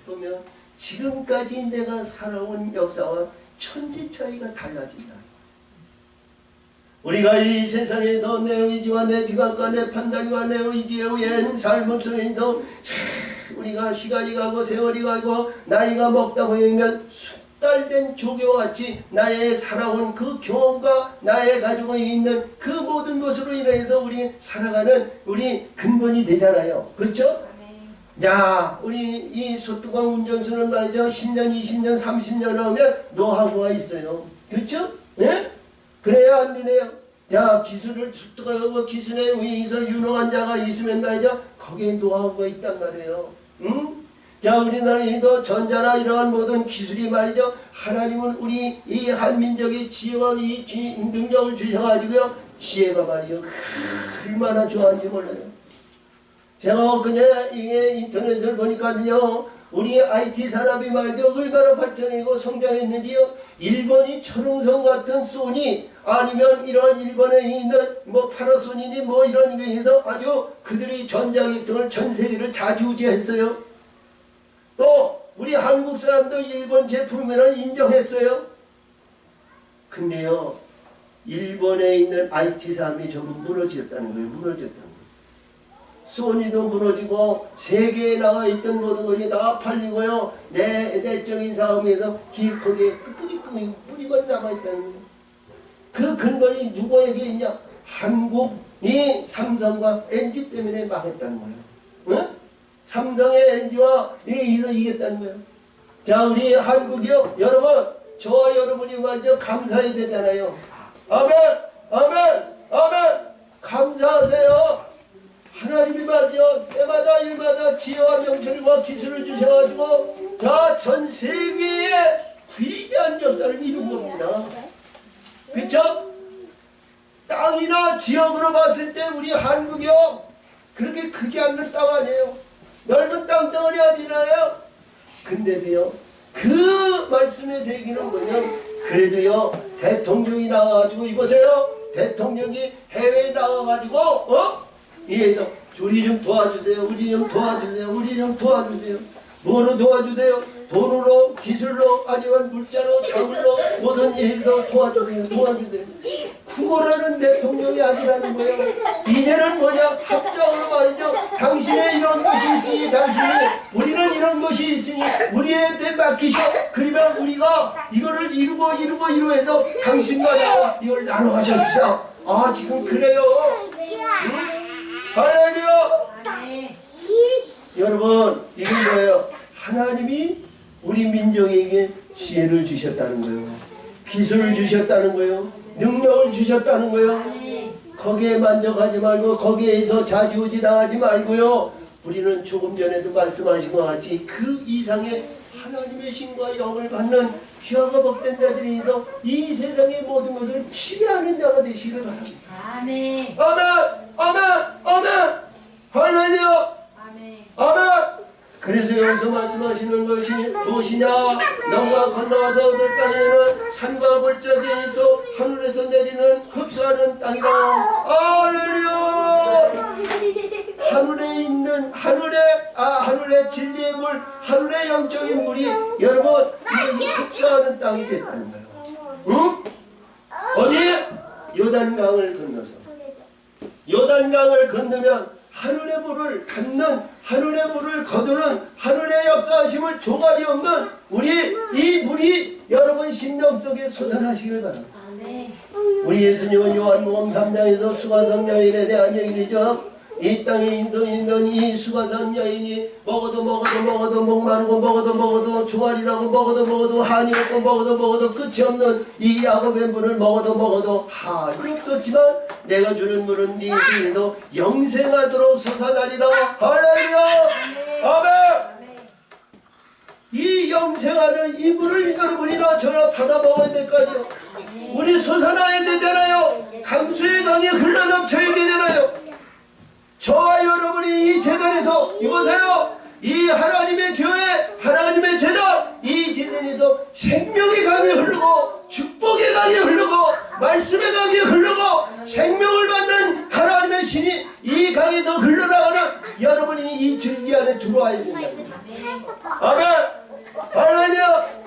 보면 지금까지 내가 살아온 역사와 천지 차이가 달라진다. 우리가 이 세상에서 내 의지와 내 지각과 내 판단과 내 의지에 의한 삶 속에서 우리가 시간이 가고 세월이 가고 나이가 먹다 보면 숙달된 조개와 같이 나의 살아온 그 경험과 나의 가지고 있는 그 모든 것으로 인해서 우리 살아가는 우리 근본이 되잖아요. 그렇죠? 야, 우리 이 소뚜껑 운전수는 말이죠. 10년, 20년, 30년 하면 노하우가 있어요. 그렇죠? 예? 그래야 안 되네요. 자, 기술을 습득하고 기술에 의해서 유능한 자가 있으면 말이죠. 거기에 노하우가 있단 말이에요. 응? 자, 우리나라에도 전자나 이러한 모든 기술이 말이죠. 하나님은 우리 이 한민족의 지혜와 이 능력을 주셔가지고요. 지혜가 말이죠. 얼마나 좋아하는지 몰라요. 제가 그냥 이게 인터넷을 보니까요. 우리 IT 산업이 말이죠. 얼마나 발전이고 성장했는지요. 일본이 철옹성 같은 소니 아니면 이런 일본에 있는 뭐 파나소닉이 뭐 이런 게 해서 아주 그들이 전자기통을 전 세계를 좌지우지했어요. 또 우리 한국 사람도 일본 제품이라 인정했어요. 근데요. 일본에 있는 IT 산업이 전부 무너졌다는 거예요. 무너졌다는 거예요. 소니도 무너지고 세계에 나와 있던 모든 것이 다 팔리고요. 내적인 싸움에서 거기에 뿌리만 남아있다는 거예요. 그 근본이 누구에게 있냐? 한국이 삼성과 LG 때문에 망했다는 거예요. 응? 삼성의 LG와 이겼다는 거예요. 자, 우리 한국이요. 여러분, 저와 여러분이 먼저 감사해야 되잖아요. 아멘! 아멘! 아멘! 감사하세요. 하나님이 말이죠. 때마다 일마다 지혜와 명철과 기술을 주셔가지고 전 세계에 위대한 역사를 이룬 겁니다. 그쵸? 땅이나 지역으로 봤을 때 우리 한국이요. 그렇게 크지 않는 땅 아니에요. 넓은 땅덩어리 아니라요. 근데도요. 그 말씀의 세계는 뭐냐면 그래도요. 대통령이 나와가지고 이보세요. 대통령이 해외에 나와가지고 이해서 우리 좀 도와주세요. 우리 좀 도와주세요. 우리 좀 도와주세요. 뭐로 도와주세요? 돈으로, 기술로, 아니면 물자로, 자물로 모든 일도 도와주세요. 도와주세요. 구걸하는 대통령이 아니라는 거예요. 이제는 뭐냐? 합작으로 말이죠. 당신의 이런 것이 있으니 당신이 우리는 이런 것이 있으니 우리한테 맡기셔. 그러면 우리가 이거를 이루고 해서 당신과 나와 이걸 나눠 가져주시오. 아, 지금 그래요. 응? 할렐루야! 여러분, 이건 뭐예요? 하나님이 우리 민족에게 지혜를 주셨다는 거예요. 기술을 주셨다는 거예요. 능력을 주셨다는 거예요. 거기에 만족하지 말고 거기에서 좌지우지 당하지 말고요. 우리는 조금 전에도 말씀하신 것 같이 그 이상의 하나님의 신과 영을 받는 귀하가 복된 자들이서 이 세상의 모든 것을 지배하는 자가 되시기를 바랍니다. 아멘. 아멘. 아멘. 아멘. 할렐루야. 아멘. 아멘. 그래서 여기서 말씀하시는 것이 무엇이냐? 너가 건너와서 얻을 땅에는 산과 골짜기에 있어 하늘에서 내리는 흡수하는 땅이다. 할렐루야. 하늘에 있는 하늘의 진리의 물, 하늘의 영적인 물이 여러분 이것이 흡수하는 땅이 됐다는 거예요. 응? 어디? 요단강을 건너서 요단강을 건너면 하늘의 물을 닿는 하늘의 물을 거두는 하늘의 역사하심을 조각이 없는 우리 이 물이 여러분 심령 속에 솟아나시길 바랍니다. 우리 예수님은 요한복음 3장에서 수가성 여인에 대한 얘기죠. 이 땅에 있는 이 수가산 여인이 먹어도 목마르고 먹어도 조알이라고 먹어도 한이 없고 먹어도 끝이 없는 이 야곱의 물을 먹어도 한이 없었지만 내가 주는 물은 네 손에서 영생하도록 솟아나리라. 할렐루야. 아멘. 이 영생하는 이 물을 여러분이나 저나 받아 먹어야 될 거 아니에요. 우리 솟아나야 되잖아요. 강수의 강이 흘러넘쳐야 되잖아요. 저와 여러분이 이 재단에서 이보세요. 이 하나님의 교회, 하나님의 재단, 이 재단에서 생명의 강이 흐르고 축복의 강이 흐르고 말씀의 강이 흐르고 생명을 받는 하나님의 신이 이 강에서 흘러나가는 여러분이 이 줄기 안에 들어와야 된다. 아멘. 할렐루야.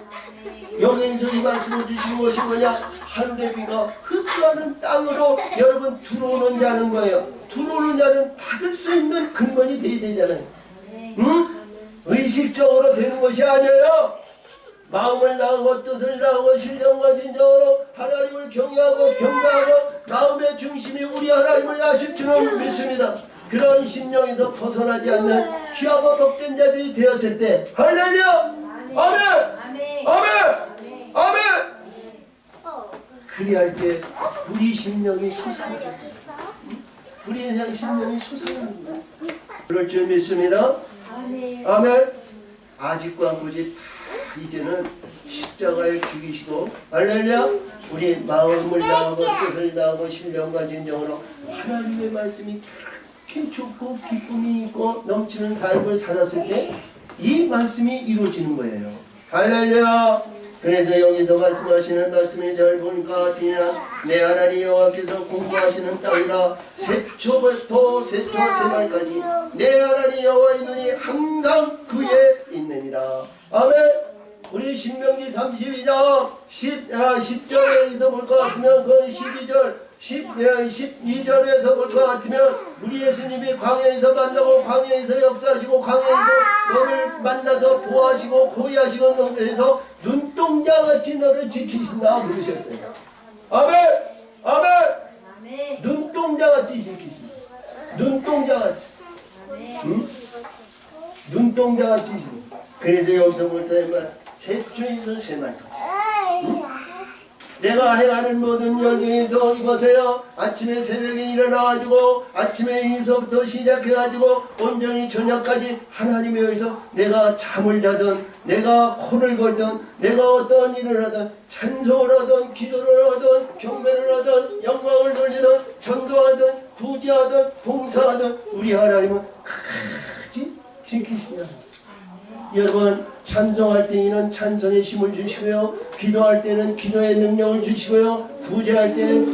여기서 이 말씀을 주신 것이 뭐냐? 하늘의 비가 흡수하는 땅으로 여러분 들어오는 자는 거예요. 들어오는 자는 받을 수 있는 근본이 돼야 되잖아요. 응? 의식적으로 되는 것이 아니에요. 마음을 나하고 뜻을 나하고 신령과 진정으로 하나님을 경외하고 경배하고 마음의 중심이 우리 하나님을 아실 줄은 믿습니다. 그런 심령에서 벗어나지 않는 귀하고 복된 자들이 되었을 때 할렐루야. 아멘. 아멘. 아멘. 그리할 때 우리 심령이 솟아납니다. 우리 심령이 솟아납니다. 그럴 줄 믿습니다. 아멘. 아직과 굳이 이제는 십자가에 죽이시고 할렐루야. 우리 마음을 다하고 뜻을 다하고 신령과 진정으로 하나님의 말씀이 그렇게 좋고 기쁨이 있고 넘치는 삶을 살았을 때 이 말씀이 이루어지는 거예요. 할렐루야. 그래서 여기서 말씀하시는 말씀이 잘 보니까 내 하나님 여호와께서 공부하시는 땅이라 세초부터 세말까지 내 하나님 여호와의 눈이 항상 그에 있느니라. 아멘. 우리 신명기 32장 10절에서 볼 것 같으면 그 12절 12절에서 볼 것 같으면 우리 예수님이 광야에서 만나고 광야에서 역사하시고 광야에서 너를 만나서 보호하시고 고의하시고 너에서 눈동자같이 너를 지키신다 그러셨어요. 아멘. 아멘. 눈동자같이 지키신다. 눈동자같이. 응? 눈동자같이 지키신다. 그래서 여기서부터 세초에서 세말까지. 응? 내가 행하는 모든 열등에서 이보세요. 아침에 새벽에 일어나가지고 아침에 에서부터 시작해가지고 온전히 저녁까지 하나님에 의해서 내가 잠을 자든 내가 코를 걸든 내가 어떤 일을 하든 찬송을 하든 기도를 하든 경배를 하든 영광을 돌리든 전도하든 구제하든 봉사하든 우리 하나님은 끝까지 지키신다. 여러분 찬송할 때에는 찬송의 힘을 주시고요. 기도할 때는 기도의 능력을 주시고요. 구제할 때는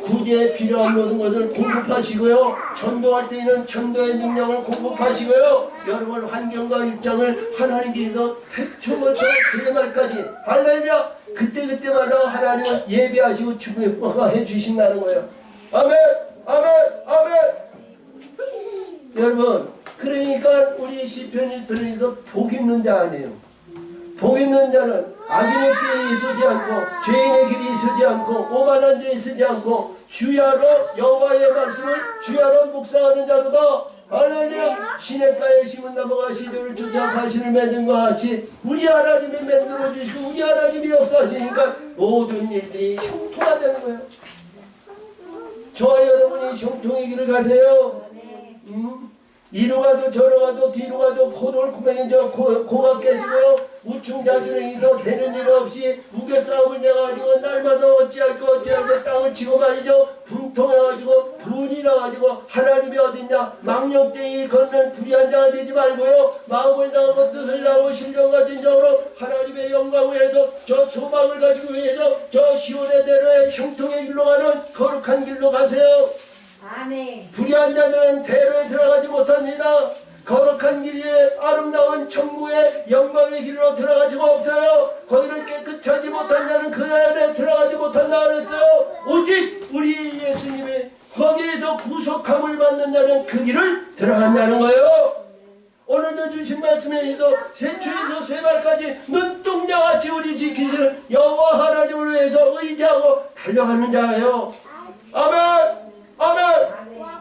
구제에 필요한 모든 것을 공급하시고요. 전도할 때에는 전도의 능력을 공급하시고요. 여러분 환경과 입장을 하나님께서 태초부터 세말까지 할렐루야. 그때마다 하나님은 예배하시고 축복해 주신다는 거예요. 아멘. 아멘. 아멘. 여러분 그러니까 우리 시편 1편에서 복 있는 자 아니에요. 복 있는 자는 악인의 길에 서지 않고 죄인의 길에 서지 않고 오만한 데에 서지 않고 주야로 여호와의 말씀을 주야로 묵상하는 자로다. 할렐루야. 시냇가에 심은 나무가 시들을 쫓아 가시를 맺은 것 같이 우리 하나님이 만들어 주시고 우리 하나님이 역사하시니까 모든 일들이 형통하다는 거예요. 저와 여러분이 형통의 길을 가세요. 이로 가도 저로 가도 뒤로 가도 코를 구멍이죠. 코가 깨지고요. 우충자주랭이도 되는 일 없이 무게싸움을 내가지고 날마다 어찌할까 땅을 치고 말이죠. 분통해가지고 분이 나가지고 하나님이 어딨냐 망령땡이 걸면 불의한 자가 되지 말고요. 마음을 다하고 뜻을 다하고 신령과 진정으로 하나님의 영광을 위해서 저 소망을 가지고 위해서 저 시온의 대로의 형통의 길로 가는 거룩한 길로 가세요. 아멘. 불의한 자들은 대로에 들어가지 못합니다. 거룩한 길에 아름다운 천국의 영광의 길로 들어가지가 없어요. 거기를 깨끗하지 못한 자는 그 안에 들어가지 못한다 그랬어요. 오직 우리 예수님의 거기에서 구속함을 받는 자는 그 길을 들어간다는 거예요. 오늘도 주신 말씀에 의해서 세초에서 세발까지 눈동자같이 우리 지키시는 여호와 하나님을 위해서 의지하고 달려가는 자예요. 아멘. 아멘.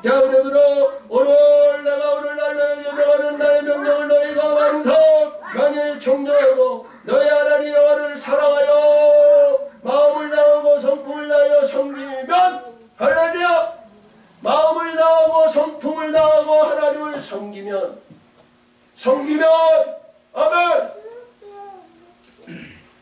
자, 여러분 오늘 내가 오늘날 너에게 명하는 나의 명령을 너희가 왕성 만일 청정하고 너희 하나님 여호와를 사랑하여 마음을 다하고 성품을 다하여 섬기면 할렐루야. 마음을 다하고 성품을 다하고 하나님을 섬기면 아멘.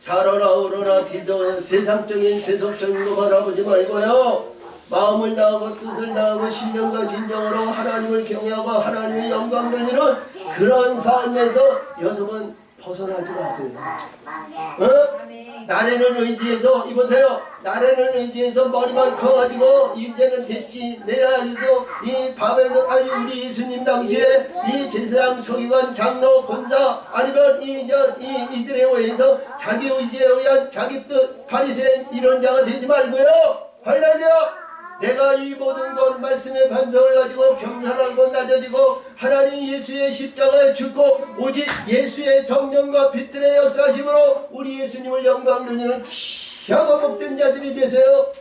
자라나 오르나 뒤도 세상적인 세속적인 거 바라보지 말고요. 마음을 다하고 뜻을 다하고 신령과 진정으로 하나님을 경외하고 하나님의 영광 돌리는 그런 삶에서 여러분 벗어나지 마세요. 나라는 의지에서 이보세요. 나라는 의지에서 머리만 커가지고 이제는 됐지. 내가 여기서 이 바벨론 아니 우리 예수님 당시에 이 제사장 서기관 장로 권사 아니면 이들에 의해서 자기 의지에 의한 자기 뜻 바리새인 이런 자가 되지 말고요. 할렐루야. 내가 이 모든 것 말씀의 반성을 가지고 겸손하고 낮아지고 하나님 예수의 십자가에 죽고 오직 예수의 성령과 빛들의 역사심으로 우리 예수님을 영광 돌리는 귀하고 복된 자들이 되세요.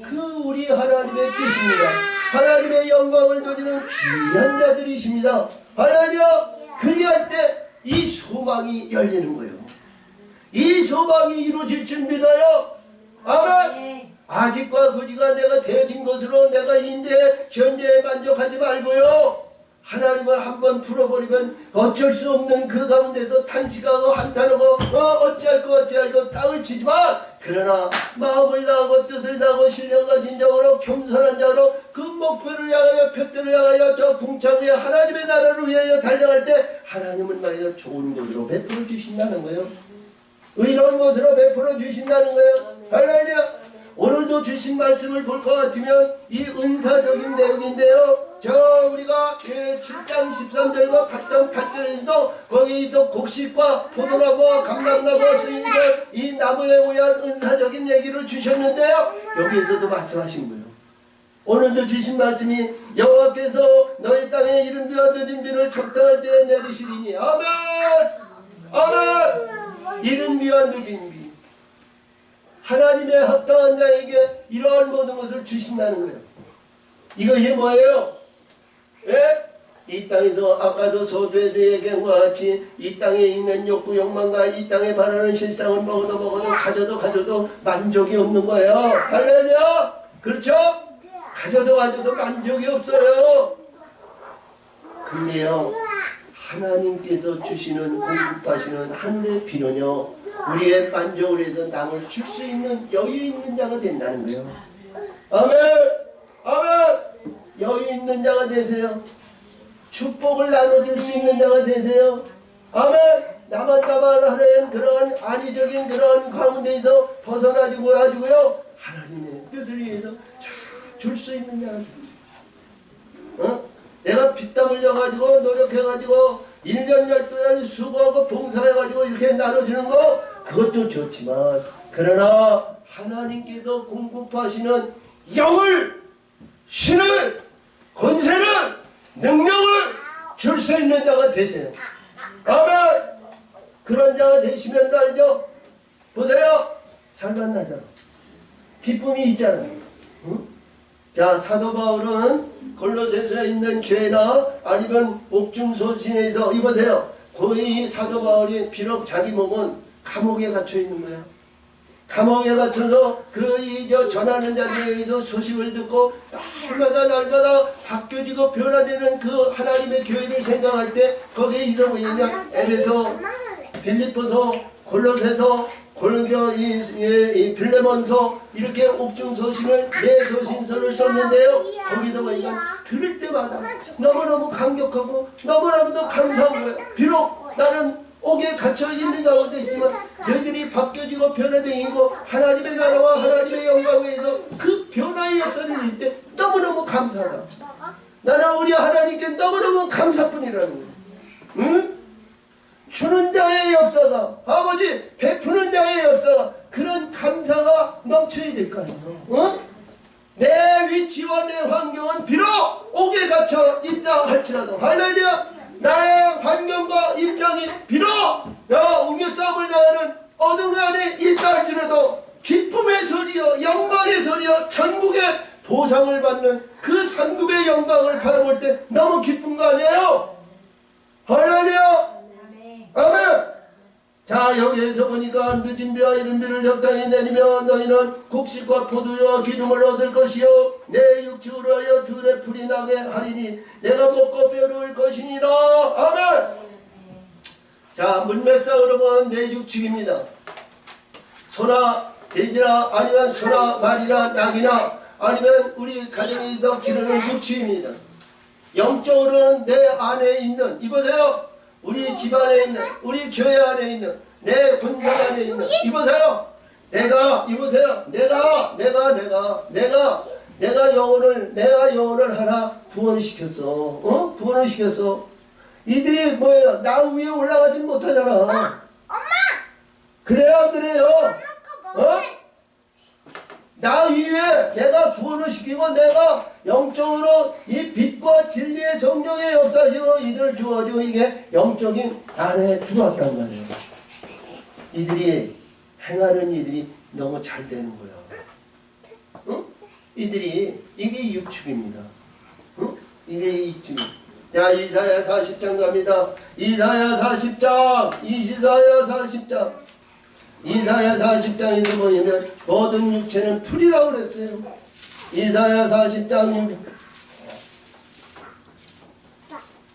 그 우리 하나님의 뜻입니다. 하나님의 영광을 돌리는 귀한 자들이십니다. 할렐루야. 그리할 때 이 소망이 열리는 거예요. 이 소망이 이루어질 줄 믿어요. 아멘. 아직과 그지가 내가 되어진 것으로 내가 이제 현재에 만족하지 말고요. 하나님을 한번 풀어버리면 어쩔 수 없는 그 가운데서 탄식하고 한탄하고 어찌할 거 땅을 치지만 그러나 마음을 다하고 뜻을 다하고 신령과 진정으로 겸손한 자로 그 목표를 향하여 표대를 향하여 저 궁창 위에 하나님의 나라를 위하여 달려갈 때 하나님을 말이야 좋은 것으로 베풀어 주신다는 거예요. 의로운 것으로 베풀어 주신다는 거예요. 할렐루야. 오늘도 주신 말씀을 볼 것 같으면 이 은사적인 내용인데요. 저 우리가 7장 13절과 8장 8절에서도 거기도 곡식과 포도나무와 감람나무와 수인들 이 나무에 의한 은사적인 얘기를 주셨는데요. 여기에서도 말씀하신 거예요. 오늘도 주신 말씀이 여호와께서 너희 땅에 이른 비와 늦은 비를 적당할 때에 내리시리니 아멘. 아멘. 이른 비와 늦은 비 하나님의 합당한 자에게 이러한 모든 것을 주신다는 거예요. 이것이 뭐예요? 예? 이 땅에서 아까도 소두에서 얘기한 것 같이 이 땅에 있는 욕구 욕망과 이 땅에 바라는 실상을 먹어도 가져도 만족이 없는 거예요. 할렐루야. 그렇죠? 가져도 만족이 없어요. 근데요 하나님께서 주시는 공급하시는 하늘의 비는요 우리의 만족을 해서 남을 줄 수 있는 여유 있는 자가 된다는 거예요. 아멘. 아멘. 여유 있는 자가 되세요. 축복을 나눠줄 수 있는 자가 되세요. 아멘. 나만 하는 그러한 안위적인 그러한 가운데에서 벗어나지고 가지고요 하나님의 뜻을 위해서 줄 수 있는 자가 되세요. 내가 피땀 흘려가지고 노력해가지고 1년 12달 수고하고 봉사해가지고 이렇게 나눠주는 거 그것도 좋지만 그러나 하나님께서 공급하시는 영을 신을 권세를 능력을 줄 수 있는 자가 되세요. 아멘. 그런 자가 되시면 말이죠. 보세요. 잘 만나잖아. 기쁨이 있잖아요. 응? 자 사도 바울은 골로새서에 있는 교회나 아니면 옥중소신에서 이보세요. 거의 사도 바울이 비록 자기 몸은 감옥에 갇혀 있는 거예요. 감옥에 갇혀서 전하는 자들에 의해서 소식을 듣고 날마다 바뀌어지고 변화되는 그 하나님의 교회를 생각할 때 거기에 있어 보이냐 에베소, 빌립보서, 골로새서 이 빌레몬서 이렇게 옥중서신을 내소신서를 썼는데요. 거기서 보니까 들을 때마다 너무너무 감격하고 너무나도 감사한 거예요. 비록 나는 옥에 갇혀 있는 가운데 있지만 너희들이 바뀌어지고 변화되고 하나님의 나라와 하나님의 영광을 위해서 그 변화의 역사를 이룰 때 너무너무 감사하다. 나는 우리 하나님께 너무너무 감사뿐이라는 거예요. 응? 주는 자의 역사가 아버지 베푸는 자의 역사가 그런 감사가 넘쳐야 될 거 아니에요. 어? 내 위치와 내 환경은 비록 옥에 갇혀 있다 할지라도 할렐루야 나의 환경과 입장이 비록 웅유싸움을 당하는 어둠 안에 있다 할지라도 기쁨의 소리여 영광의 소리여 천국의 보상을 받는 그 상급의 영광을 바라볼 때 너무 기쁜 거 아니에요? 할렐루야! 아멘! 자, 여기에서 보니까 늦은 비와 이른 비를 적당히 내리며 너희는 곡식과 포도주와 기름을 얻을 것이요 내 육축으로 하여 들의 풀이 나게 하리니 내가 먹고 배를 것이니라. 아멘. 자, 문맥상으로 보면 내 육축입니다. 소나 돼지나 아니면 소나 말이나 낙이나 아니면 우리 가정에 더 기르는 육축입니다. 영적으로는 내 안에 있는, 이보세요, 우리 집안에 있는, 우리 교회 안에 있는, 내 군상 안에 있는, 이보세요, 이보세요, 내가 영혼을 하나 구원시켰어. 구원을 시켰어. 이들이 뭐예요? 나 위에 올라가진 못하잖아. 엄마! 그래요? 나 위에 내가 구원을 시키고 내가 영적으로 이 빛과 진리의 성령의 역사시로 이들을 주어주고 이게 영적인 안에 들어왔단 말이에요. 이들이 행하는 이들이 너무 잘 되는 거야. 이게 육축입니다. 이게 육축. 자, 이사야 40장 갑니다. 이사야 40장. 이사야 40장에서 보이면 모든 육체는 풀이라고 그랬어요. 이사야 40장 6.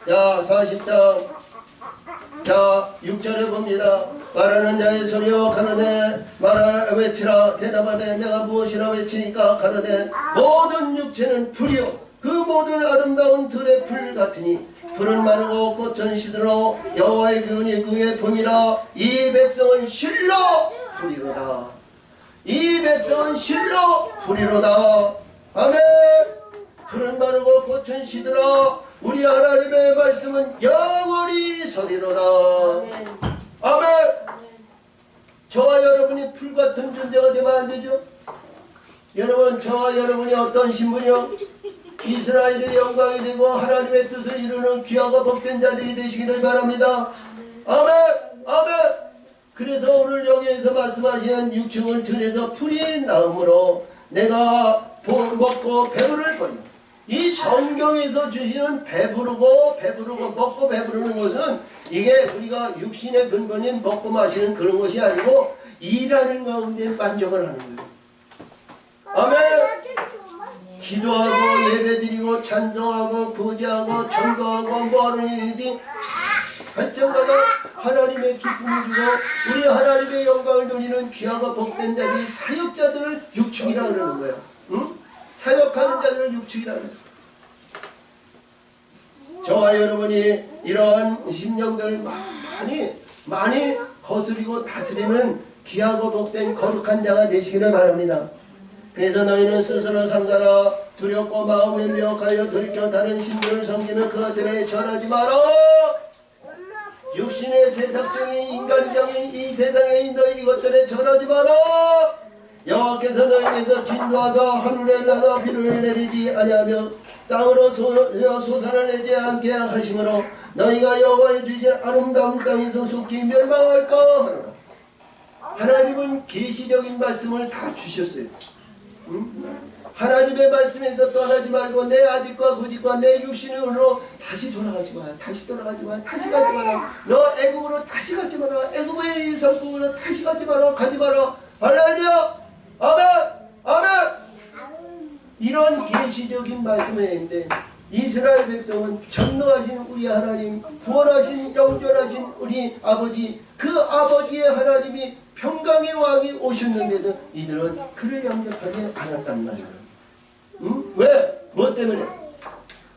자, 40장. 자, 6절에 봅니다. 말하는 자의 소리여 가로되 말하라 외치라 대답하되 내가 무엇이라 외치니까 가로되 모든 육체는 풀이요 그 모든 아름다운 들의 풀 같으니 풀은 마르고 꽃은 시들어 여호와의 기운이 그의 봄이라. 이 백성은 실로 풀이로다. 이 백성은 실로 풀이로다. 아멘. 풀은 마르고 꽃은 시들어 우리 하나님의 말씀은 영원히 서리로다. 아멘. 저와 여러분이 풀같은 존재가 되면 안 되죠? 여러분, 저와 여러분이 어떤 신분이요? 이스라엘의 영광이 되고 하나님의 뜻을 이루는 귀하고 복된 자들이 되시기를 바랍니다. 아멘. 아멘. 그래서 오늘 여기에서 말씀하시는 육축을 들에서 풀이 나음으로 내가 먹고 배부를 거요. 이 성경에서 주시는 배부르고 먹고 배부르는 것은 이게 우리가 육신의 근본인 먹고 마시는 그런 것이 아니고 일하는 가운데 만족을 하는 거예요. 아멘. 기도하고 예배드리고 찬송하고 구제하고 전도하고 뭐하는 일이든 발전마다 하나님의 기쁨을 주고 우리 하나님의 영광을 누리는 귀하고 복된 자들이 사역자들을 육축이라 그러는 거예요. 응? 사역하는 자들을 육축이라 그래요. 저와 여러분이 이러한 심령들 많이 거스리고 다스리는 귀하고 복된 거룩한 자가 되시기를 바랍니다. 그래서 너희는 스스로 상가라 두렵고 마음에 미혹하여 돌이켜 다른 신들을 섬기는 그들에 절하지 마라. 육신의 세상적인 인간적인 이 세상의 너희 이것들에 절하지 마라. 여호와께서 너희에게서 진노하다 하늘에 나다 비를 내리지 아니하며 땅으로 소산을 내지 않게 하심으로 너희가 여호와의 주지 아름다운 땅에서 속히 멸망할까 하노라. 하나님은 계시적인 말씀을 다 주셨어요. 하나님의 말씀에서 떠나지 말고 내 아집과 고집과 내 육신으로 다시 돌아가지 마라. 다시 가지 마라. 너 애굽으로 다시 가지 마라. 애굽의 성국으로 다시 가지 마라. 할렐루야. 아멘. 아멘. 이런 계시적인 말씀을 했는데 이스라엘 백성은 전능하신 우리 하나님, 구원하신 영존하신 우리 아버지, 그 아버지의 하나님이 평강의 왕이 오셨는데도 이들은 그를 영접하지 않았단 말이에요. 왜? 뭐 때문에?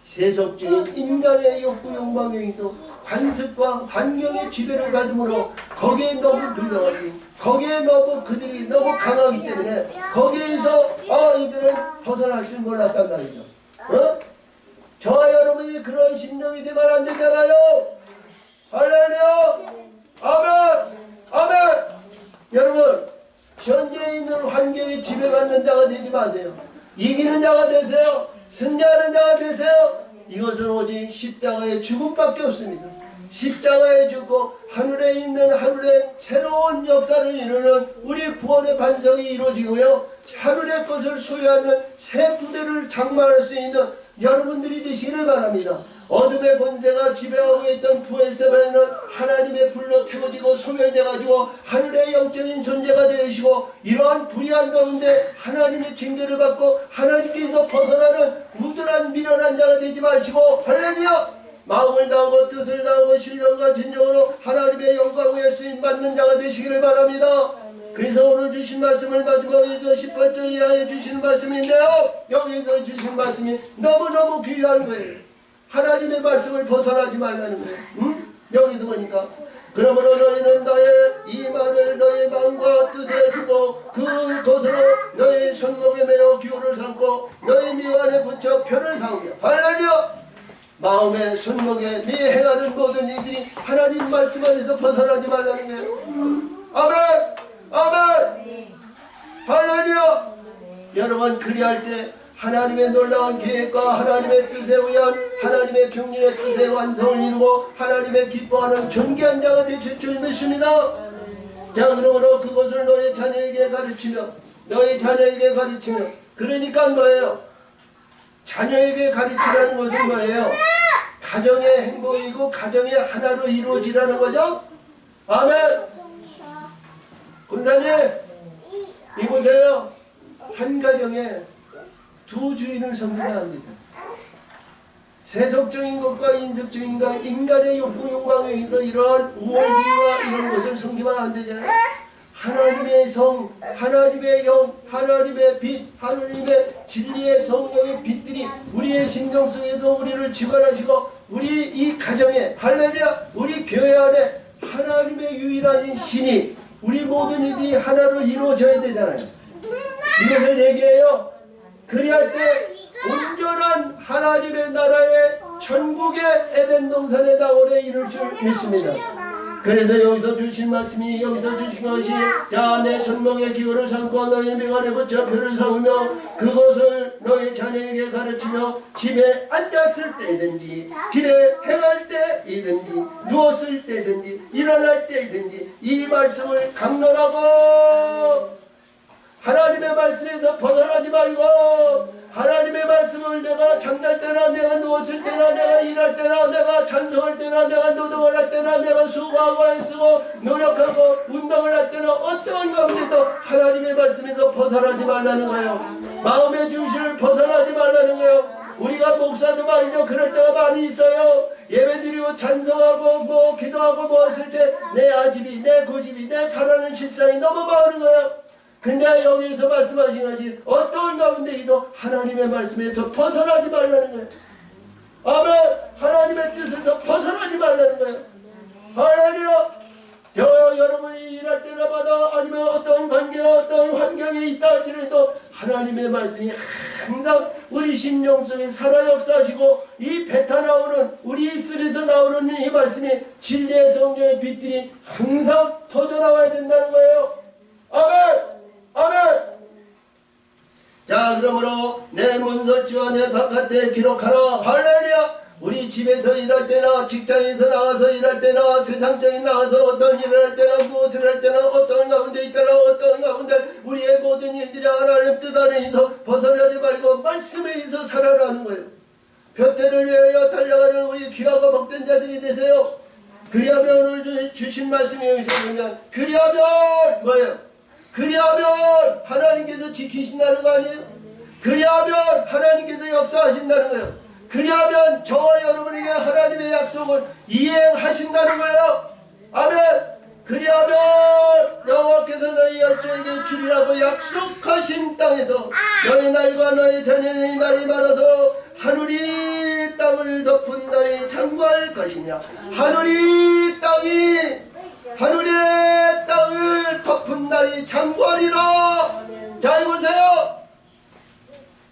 세속적인 인간의 욕구 욕망에 의해서 관습과 환경의 지배를 받음으로 거기에 너무 눌려가지고 거기에 너무 그들이 너무 강하기 때문에 거기에서 이들은 벗어날 줄 몰랐단 말이죠. 저와 여러분이 그런 심령이 되면 안 되잖아요. 할렐루야. 아멘. 아멘. 여러분, 현재 있는 환경에 지배받는 자가 되지 마세요. 이기는 자가 되세요. 승리하는 자가 되세요. 이것은 오직 십자가의 죽음밖에 없습니다. 십자가에 죽고 하늘에 있는 하늘의 새로운 역사를 이루는 우리 구원의 반석이 이루어지고요. 하늘의 것을 소유하는 새 부대를 장만할 수 있는 여러분들이 되시기를 바랍니다. 어둠의 권세가 지배하고 있던 부에세바에는 하나님의 불로 태워지고 소멸돼가지고 하늘의 영적인 존재가 되시고 이러한 불의한 가운데 하나님의 징계를 받고 하나님께서 벗어나는 우둔한 미련한 자가 되지 마시고 할렐루야! 마음을 다하고 뜻을 다하고 신령과 진정으로 하나님의 영광 위에 쓰임받는 자가 되시기를 바랍니다. 그래서 오늘 주신 말씀을 가지고 여기서 18절 이하에 주시는 말씀인데요. 여기서 주신 말씀이 너무너무 귀한 거예요. 하나님의 말씀을 벗어나지 말라는 거예요. 여기서 보니까 그러므로 너희는 나의 이 말을 너희 마음과 뜻에 두고 그것으로 너희 손목에 매어 기호를 삼고 너희 미간에 붙여 표를 삼으며 할렐루야! 마음의 손목에 네 행하는 모든 일들이 하나님 말씀 안에서 벗어나지 말라는 거예요. 아멘! 아멘! 할렐루야! 여러분 그리할 때 하나님의 놀라운 계획과 하나님의 뜻에 의한 하나님의 경륜의 뜻의 완성을 이루고 하나님의 기뻐하는 존귀한 자가 되실 줄 믿습니다. 자, 그러므로 그것을 너희 자녀에게 가르치며 너희 자녀에게 가르치며 그러니까 뭐예요? 자녀에게 가르치라는 것은 뭐예요? 가정의 행복이고 가정의 하나로 이루어지라는 거죠. 아멘. 군사님 이보세요. 한 가정에 두 주인을 섬기면 안 됩니다. 세속적인 것과 인색적인 것, 인간의 욕구 욕망에 의해서 이러한 우월기와 이런 것을 섬기면 안 되잖아요. 하나님의 성, 하나님의 영, 하나님의 빛, 하나님의 진리의 성령의 빛들이 우리의 심령 속에도 우리를 지관하시고 우리 이 가정에 할렐루야 우리 교회 안에 하나님의 유일한 신이 우리 모든 일이 하나로 이루어져야 되잖아요. 이것을 얘기해요. 그리할 때 온전한 하나님의 나라의 천국의 에덴 동산의 낙원에 이룰 줄 믿습니다. 그래서 여기서 주신 말씀이 여기서 주신 것이 자, 내 손목에 기호를 삼고 너희 미간에 붙여 표를 삼으며 그것을 너희 자녀에게 가르치며 집에 앉았을 때든지 길에 행할 때이든지 누웠을 때든지 일어날 때이든지 이 말씀을 강론하고 하나님의 말씀에서 벗어나지 말고 하나님의 말씀을 내가 잠잘 때나 내가 누웠을 때나 내가 일할 때나 내가 찬송할 때나 내가 노동을 할 때나 내가 수고하고 애쓰고 노력하고 운동을 할 때나 어떠한 가운데도 하나님의 말씀에서 벗어나지 말라는 거예요. 마음의 중심을 벗어나지 말라는 거예요. 우리가 목사도 말이죠. 그럴 때가 많이 있어요. 예배드리고 찬송하고 뭐 기도하고 뭐 했을 때 내 아집이 내 고집이 내 바라는 실상이 너무 많은 거예요. 근데 여기서 말씀하신 것이 어떤 가운데에도 하나님의 말씀에서 벗어나지 말라는 거예요. 아멘. 하나님의 뜻에서 벗어나지 말라는 거예요. 할렐루야. 저 여러분이 일할 때마다 아니면 어떤 관계와 어떤 환경에 있다 할지라도 하나님의 말씀이 항상 우리 심령 속에 살아 역사하시고 이 뱉어 나오는 우리 입술에서 나오는 이 말씀이 진리의 성경의 빛들이 항상 터져 나와야 된다는 거예요. 아멘. 아멘. 자, 그러므로 내 문설주와 내 바깥에 기록하라. 할렐루야. 우리 집에서 일할 때나 직장에서 나가서 일할 때나 세상적인 나가서 어떤 일을 할 때나 무엇을 할 때나 어떤 가운데 있다나 어떤 가운데 우리의 모든 일들이 하나님 뜻 안에서 벗어나지 말고 말씀에 의해서 살아라는 거예요. 볕대를 위하여 달려가는 우리 귀하고 복된 자들이 되세요. 그리하면 오늘 주신 말씀이 여기서 보면 그리하면 뭐예요? 그리하면 하나님께서 지키신다는 거 아니에요? 그리하면 하나님께서 역사하신다는 거예요. 그리하면 저와 여러분에게 하나님의 약속을 이행하신다는 거예요. 아멘. 그리하면 여호와께서 너희 열조에게 주리라고 약속하신 땅에서 너희 날과 너희 자녀의 날이 많아서 하늘이 땅을 덮은 날이 장구할 것이냐. 하늘의 땅을 덮은 날이 장구하리라. 자, 이보세요.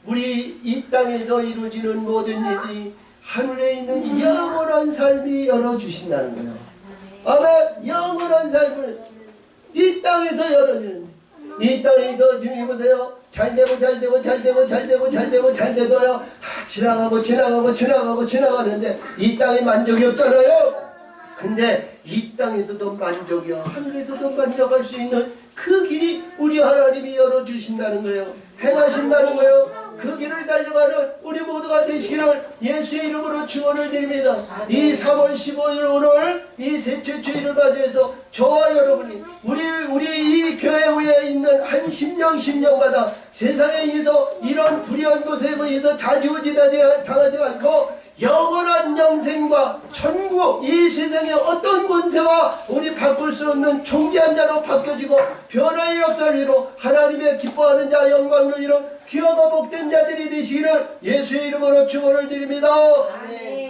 우리 이 땅에서 이루어지는 모든 일이 하늘에 있는 영원한 삶이 열어주신다는 거예요. 아멘. 영원한 삶을 이 땅에서 열어주는, 이 땅에서 지금 보세요. 잘되고 잘되도요 다 지나가는데 이 땅에 만족이 없잖아요. 근데 이 땅에서도 만족이요 하늘에서도 만족할 수 있는 그 길이 우리 하나님이 열어주신다는 거예요. 행하신다는 거예요. 그 길을 달려가는 우리 모두가 되시기를 예수의 이름으로 축원을 드립니다. 이 3월 15일 오늘 이 셋째 주일을 맞이해서 저와 여러분이 우리 이 교회 위에 있는 한 10년마다 세상에 의해서 이런 불의한 것에 의해서 좌지우지당하지 않고 영원한 영생과 천국, 이 세상의 어떤 권세와 우리 바꿀 수 없는 존귀한 자로 바뀌어지고 변화의 역사를 이루 하나님의 기뻐하는 자, 영광을 이루 귀하고 복된 자들이 되시기를 예수의 이름으로 축원을 드립니다.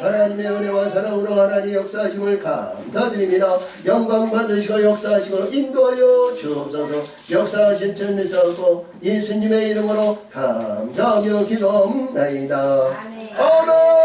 하나님의 은혜와 사랑으로 하나님의 역사하심을 감사드립니다. 영광 받으시고 역사하시고 인도하여 주옵소서. 역사하신 전 믿사옵고 예수님의 이름으로 감사하며 기도합나이다. 아멘.